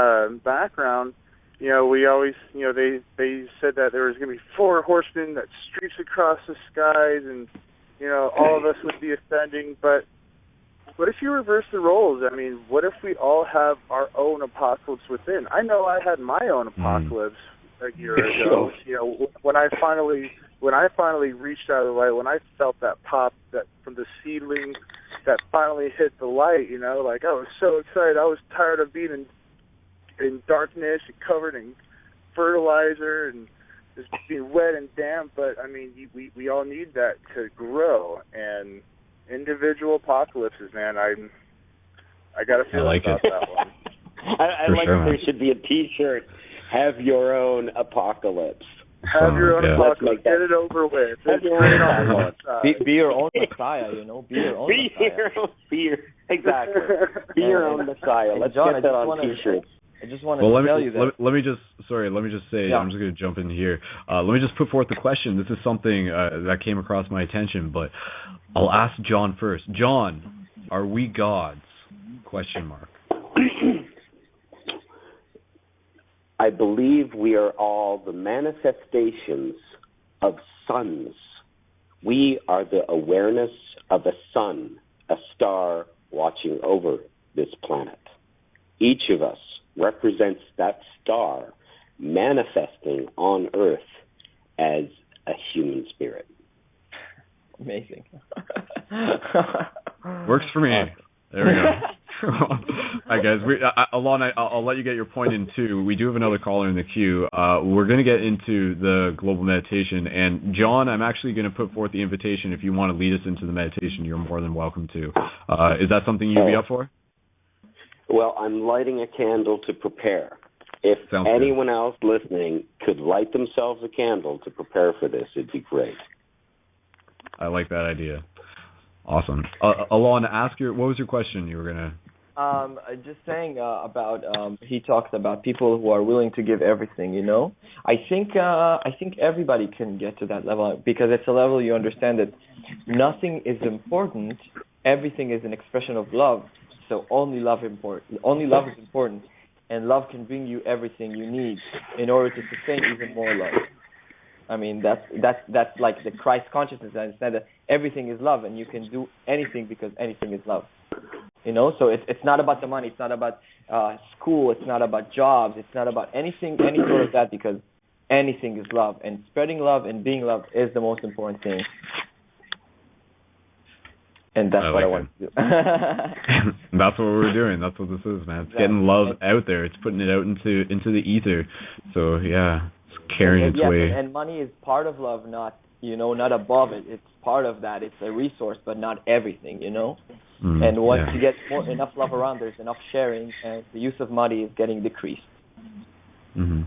background, you know, we always, you know, they said that there was going to be 4 horsemen that streaks across the skies, and you know, all of us would be ascending. But what if you reverse the roles? I mean, what if we all have our own apocalypse within? I know I had my own apocalypse a year ago. You know, when I finally reached out of the light, when I felt that pop that from the seedling that finally hit the light, you know, like I was so excited. I was tired of being in darkness and covered in fertilizer and just being wet and damp. But I mean, we all need that to grow. And individual apocalypses, man, I got a feeling about that one. I like sure, there should be a T-shirt. Have your own apocalypse. Have your own apocalypse. Let's make Get it over with. Have your own be your own Messiah, you know. Be your own Messiah. Exactly. Be your own Messiah. Let's John, get that on T-shirts. I just want to tell you that. Let me just say, Yeah. I'm just going to jump in here. Let me just put forth the question. This is something that came across my attention, but I'll ask John first. John, are we gods? Question mark. I believe we are all the manifestations of suns. We are the awareness of a sun, a star watching over this planet. Each of us represents that star manifesting on Earth as a human spirit. Amazing. Works for me. There we go. All right, guys. Alon, I'll let you get your point in too. We do have another caller in the queue. We're going to get into the global meditation. And John, I'm actually going to put forth the invitation. If you want to lead us into the meditation, you're more than welcome to. Is that something you'd be up for? Well, I'm lighting a candle to prepare. If anyone else listening could light themselves a candle to prepare for this, it'd be great. I like that idea. Awesome. Alon, what was your question you were going to... Just saying about he talked about people who are willing to give everything. I think everybody can get to that level because it's a level you understand that nothing is important. Everything is an expression of love. So only love important. Only love is important, and love can bring you everything you need in order to sustain even more love. I mean, that's like the Christ consciousness. I understand that everything is love, and you can do anything because anything is love. So it's not about the money. It's not about school. It's not about jobs. It's not about anything, any sort of that, because anything is love, and spreading love and being love is the most important thing. And that's what I want to do. That's what we're doing. That's what this is, man. It's getting love out there. It's putting it out into the ether. So yeah, it's carrying its way. And money is part of love, not above it. It's part of that. It's a resource, but not everything. And once you get enough love around, there's enough sharing, and the use of money is getting decreased. Mm-hmm.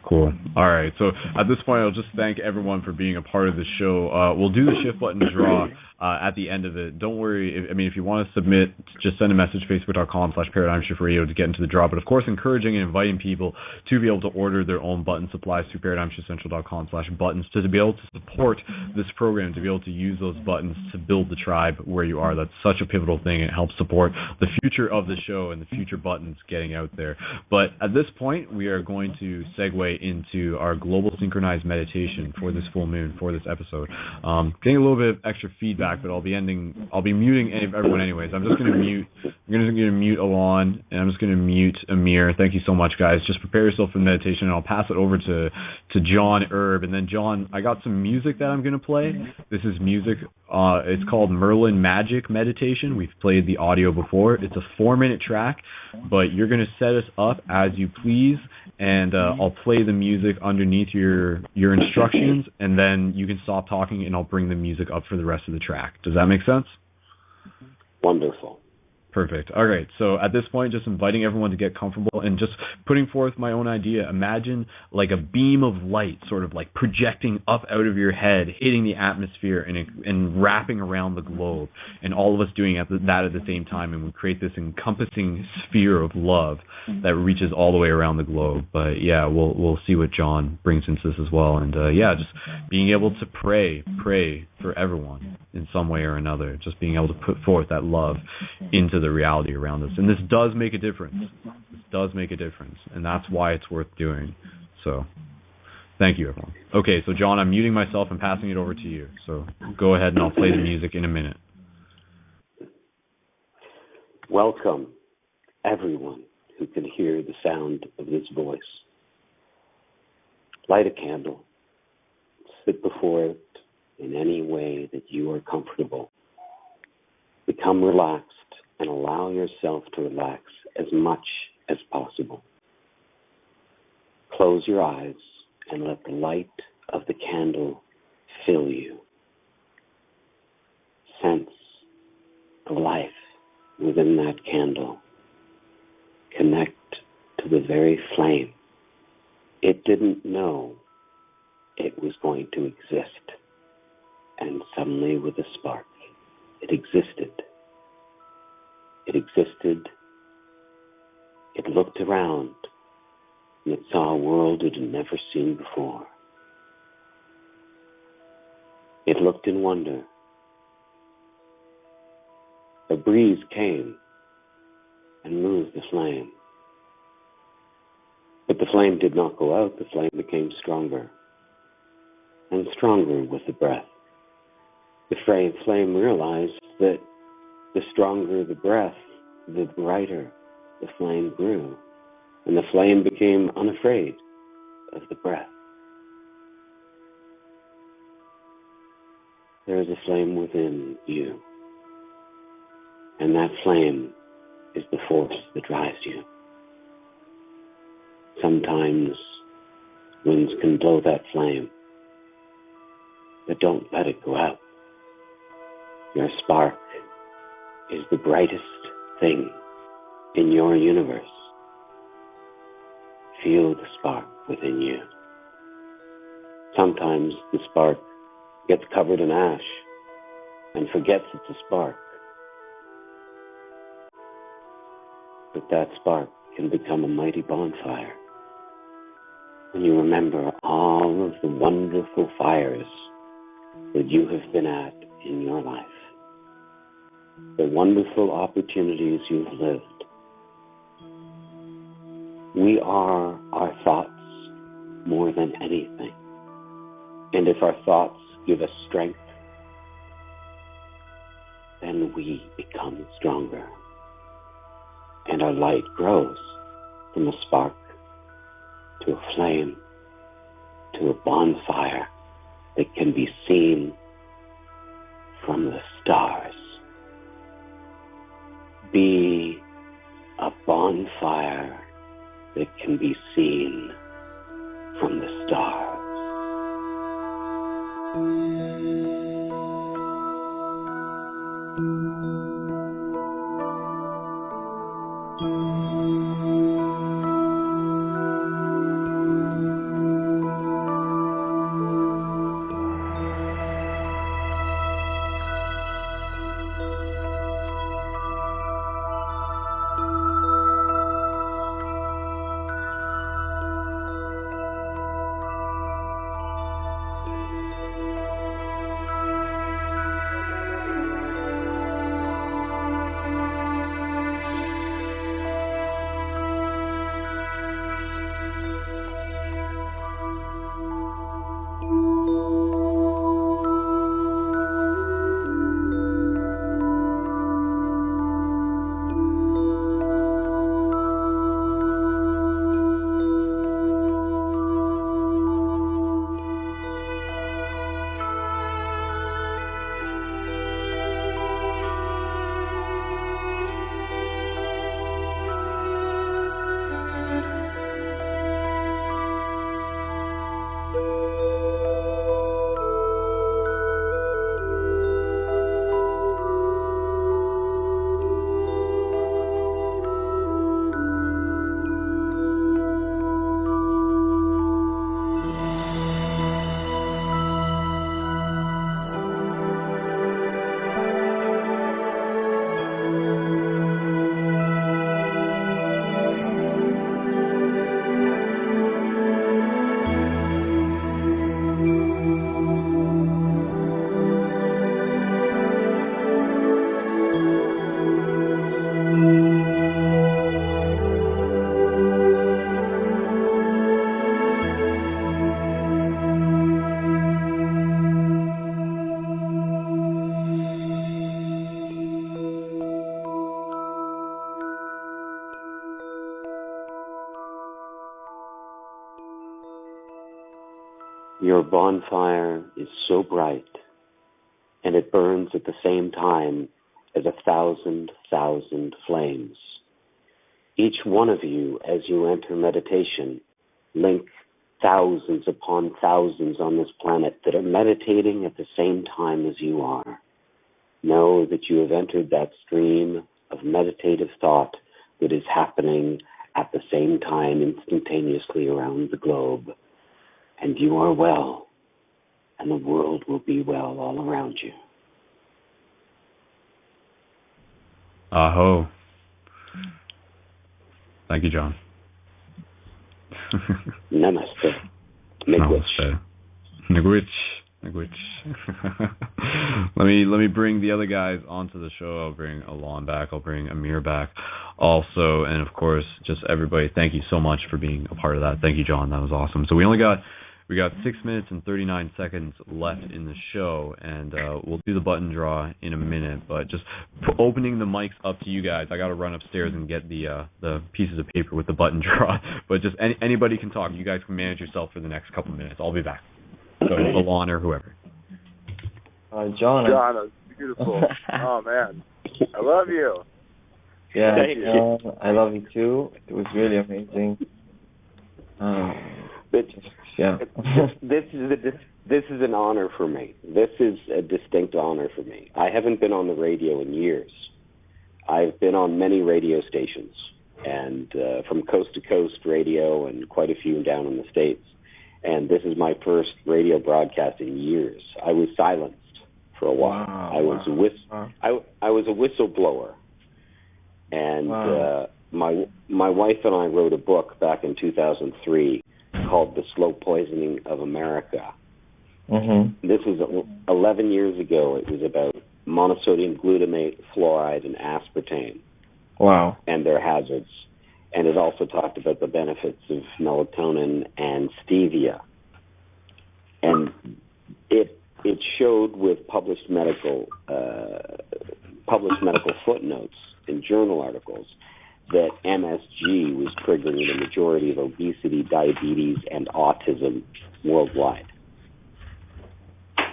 Cool. All right. So at this point, I'll just thank everyone for being a part of the show. We'll do the shift button draw at the end of it. Don't worry. If you want to submit, just send a message, facebook.com/ParadigmShiftRadio to get into the draw. But of course, encouraging and inviting people to be able to order their own button supplies through ParadigmShiftCentral.com/buttons to be able to support this program, to be able to use those buttons to build the tribe where you are. That's such a pivotal thing. It helps support the future of the show and the future buttons getting out there. But at this point, we are going to segue into our global synchronized meditation for this full moon, for this episode. Getting a little bit of extra feedback, but I'll be muting everyone anyways. I'm just going to mute Alon, and I'm just going to mute Amir. Thank you so much, guys. Just prepare yourself for the meditation, and I'll pass it over to John Erb. And then, John, I got some music that I'm going to play. This is music. It's called Merlin Magic Meditation. We've played the audio before. It's a 4-minute track, but you're going to set us up as you please, and I'll play the music underneath your instructions, and then you can stop talking, and I'll bring the music up for the rest of the track. Does that make sense? Wonderful. Perfect. All right. So at this point, just inviting everyone to get comfortable and just putting forth my own idea. Imagine like a beam of light sort of like projecting up out of your head, hitting the atmosphere and wrapping around the globe, and all of us doing that at the same time, and we create this encompassing sphere of love that reaches all the way around the globe. But yeah, we'll see what John brings into this as well. And just being able to pray for everyone in some way or another, just being able to put forth that love into the reality around us. And this does make a difference. And that's why it's worth doing. So thank you, everyone. Okay, so John, I'm muting myself and passing it over to you. So go ahead and I'll play the music in a minute. Welcome, everyone who can hear the sound of this voice. Light a candle. Sit before it in any way that you are comfortable. Become relaxed and allow yourself to relax as much as possible. Close your eyes and let the light of the candle fill you. Sense the life within that candle. Connect to the very flame. It didn't know it was going to exist. And suddenly, with a spark, it existed. It existed. It looked around, and it saw a world it had never seen before. It looked in wonder. A breeze came and moved the flame. But the flame did not go out. The flame became stronger and stronger with the breath. The flame realized that the stronger the breath, the brighter the flame grew, and the flame became unafraid of the breath. There is a flame within you, and that flame is the force that drives you. Sometimes winds can blow that flame, but don't let it go out. Your spark is the brightest thing in your universe. Feel the spark within you. Sometimes the spark gets covered in ash and forgets it's a spark. that spark can become a mighty bonfire. When you remember all of the wonderful fires that you have been at in your life, the wonderful opportunities you've lived. We are our thoughts more than anything. And if our thoughts give us strength, then we become stronger. And our light grows from a spark to a flame to a bonfire that can be seen from the stars. Be a bonfire that can be seen from the stars. Your bonfire is so bright, and it burns at the same time as 1,000 flames. Each one of you, as you enter meditation, link thousands upon thousands on this planet that are meditating at the same time as you are. Know that you have entered that stream of meditative thought that is happening at the same time instantaneously around the globe. And you are well, and the world will be well all around you. Aho. Thank you, John. Namaste. Miigwech. Miigwech. Miigwech. Let me bring the other guys onto the show. I'll bring Alon back. I'll bring Amir back also. And, of course, just everybody, thank you so much for being a part of that. Thank you, John. That was awesome. So we got 6 minutes and 39 seconds left in the show, and we'll do the button draw in a minute. But just opening the mics up to you guys. I got to run upstairs and get the pieces of paper with the button draw. But just anybody can talk. You guys can manage yourself for the next couple minutes. I'll be back. So Alon or whoever. John, that's beautiful. Oh man, I love you. Yeah, I love you too. It was really amazing. Yeah. This is an honor for me. This is a distinct honor for me. I haven't been on the radio in years. I've been on many radio stations, and from coast to coast radio, and quite a few down in the States. And this is my first radio broadcast in years. I was silenced for a while. Wow, I was a whistleblower, and my wife and I wrote a book back in 2003 called The Slow Poisoning of America. Mm-hmm. This was 11 years ago. It was about monosodium glutamate, fluoride, and aspartame. Wow. And their hazards. And it also talked about the benefits of melatonin and stevia. And it showed with published medical footnotes in journal articles that MSG was triggering the majority of obesity, diabetes, and autism worldwide.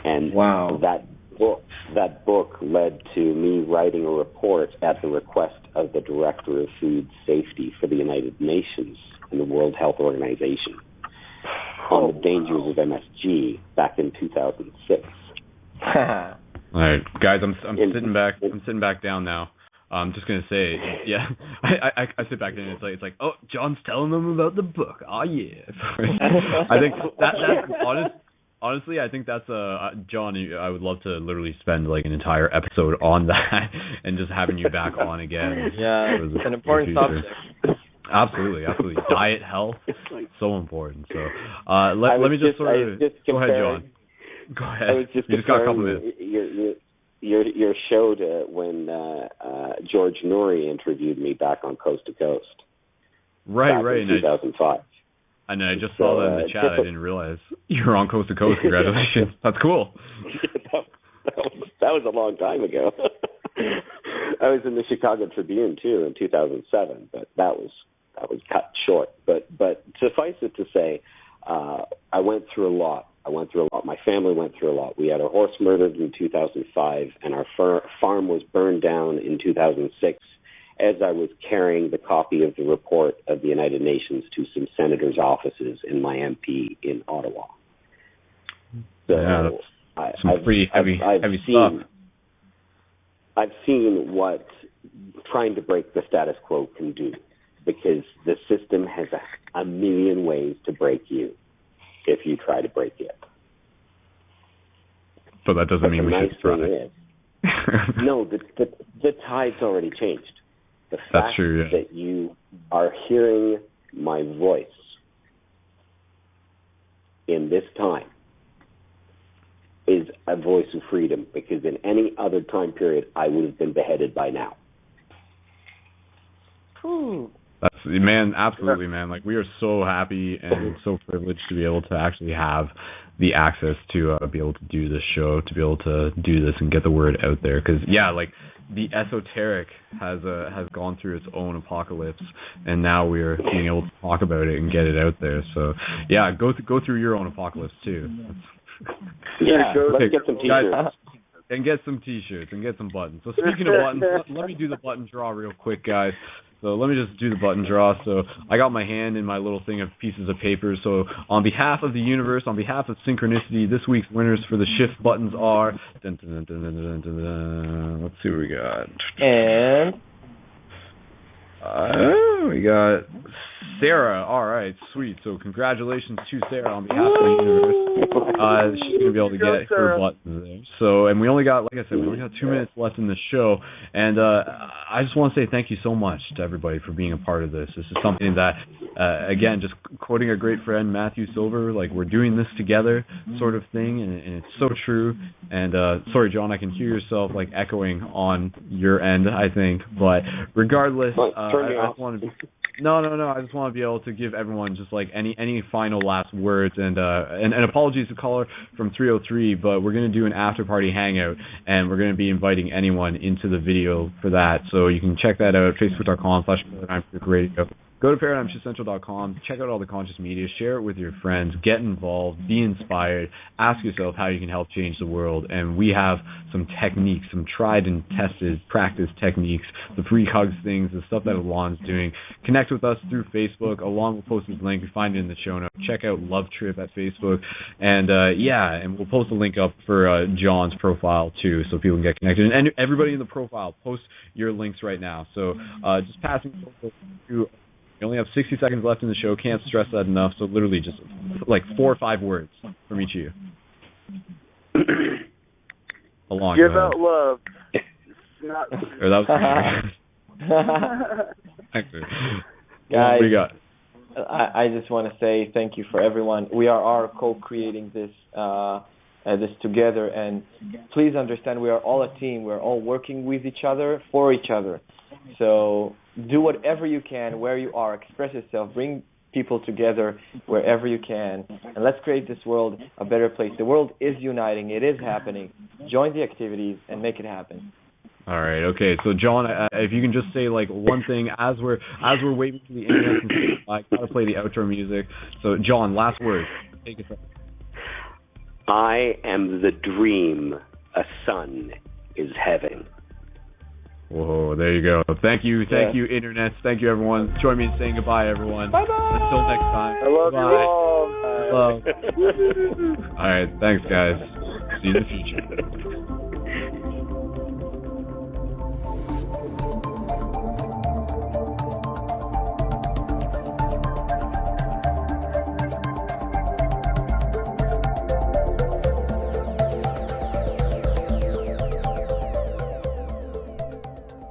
And wow. that book led to me writing a report at the request of the Director of Food Safety for the United Nations and the World Health Organization on the dangers of MSG back in 2006. All right, guys, I'm sitting back. I'm sitting back down now. I'm just gonna say, yeah. I sit back and it's like, oh, John's telling them about the book. Oh yeah. I think that's honestly, I think that's John. I would love to literally spend like an entire episode on that and just having you back on again. Yeah, it's an important subject. Absolutely. Diet, health, so important. So let me just sort of go ahead, John. Go ahead. I was just you just got a couple minutes. Your show to when George Noory interviewed me back on Coast to Coast. Right. In 2005. And I just saw that in the chat. I didn't realize you were on Coast to Coast. Congratulations. That's cool. That was a long time ago. I was in the Chicago Tribune too in 2007, but that was cut short. But suffice it to say, I went through a lot. My family went through a lot. We had our horse murdered in 2005, and our farm was burned down in 2006 as I was carrying the copy of the report of the United Nations to some senators' offices in my MP in Ottawa. So yeah, some pretty heavy stuff. I've seen what trying to break the status quo can do, because the system has a million ways to break you if you try to break it. But that doesn't mean we should try. No, the tide's already changed. The fact That's true, yeah. that you are hearing my voice in this time is a voice of freedom, because in any other time period, I would have been beheaded by now. That's, man, absolutely, man. Like, we are so happy and so privileged to be able to actually have the access to be able to do this show, to be able to do this and get the word out there. Because, yeah, like, the esoteric has gone through its own apocalypse, and now we're being able to talk about it and get it out there. So, yeah, go through your own apocalypse, too. Yeah, let's get some T-shirts. Guys, and get some T-shirts and get some buttons. So speaking of buttons, let me do the button draw real quick, guys. So let me just do the button draw. So I got my hand in my little thing of pieces of paper. So on behalf of the universe, on behalf of Synchronicity, this week's winners for the shift buttons are... Dun, dun, dun, dun, dun, dun, dun, dun. Let's see what we got. And... we got Sarah. All right, sweet. So congratulations to Sarah on behalf of the universe. She's going to be able to get her buttons there. So, and we only got, like I said, 2 minutes left in the show. And I just want to say thank you so much to everybody for being a part of this. This is something that, again, just quoting a great friend, Matthew Silver, like, we're doing this together sort of thing. And it's so true. And sorry, John, I can hear yourself, like, echoing on your end, I think. But regardless, I just want to... No. I just want to be able to give everyone just like any final last words, and apologies to caller from 303, but we're going to do an after party hangout, and we're going to be inviting anyone into the video for that. So you can check that out at facebook.com/ParadigmShiftRadio. Go to ParadigmShiftCentral.com, check out all the conscious media, share it with your friends, get involved, be inspired, ask yourself how you can help change the world. And we have some techniques, some tried and tested practice techniques, the free hugs things, the stuff that Alon's doing. Connect with us through Facebook. Alon will post his link. You find it in the show notes. Check out Love Trip at Facebook. And and we'll post a link up for John's profile too, so people can get connected. And everybody in the profile, post your links right now. So just passing to... We only have 60 seconds left in the show. Can't stress that enough. So literally just like 4 or 5 words from each of you. Give out love. It's not... That was Guys, we got. I just want to say thank you for everyone. We are all co-creating this together, and please understand we are all a team. We're all working with each other, for each other. So do whatever you can, where you are, express yourself, bring people together wherever you can, and let's create this world a better place. The world is uniting. It is happening. Join the activities and make it happen. All right. Okay. So, John, if you can just say like one thing as we're waiting for the internet, I gotta play the outro music. So, John, last word. Take it. I am the dream a son is having. Whoa, there you go. Thank you, internet. Thank you, everyone. Join me in saying goodbye, everyone. Bye bye. Until next time. I love Bye. you all. All right. Thanks, guys. See you in the future.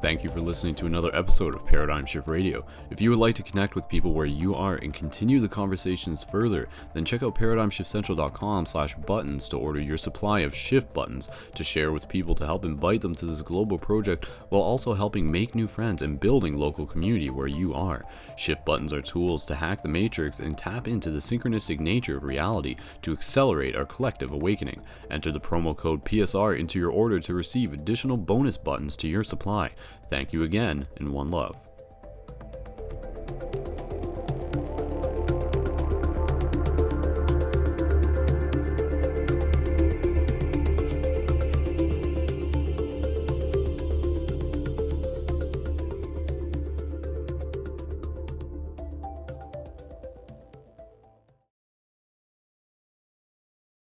Thank you for listening to another episode of Paradigm Shift Radio. If you would like to connect with people where you are and continue the conversations further, then check out ParadigmShiftCentral.com/buttons to order your supply of shift buttons to share with people to help invite them to this global project while also helping make new friends and building local community where you are. Shift buttons are tools to hack the matrix and tap into the synchronistic nature of reality to accelerate our collective awakening. Enter the promo code PSR into your order to receive additional bonus buttons to your supply. Thank you again, and one love.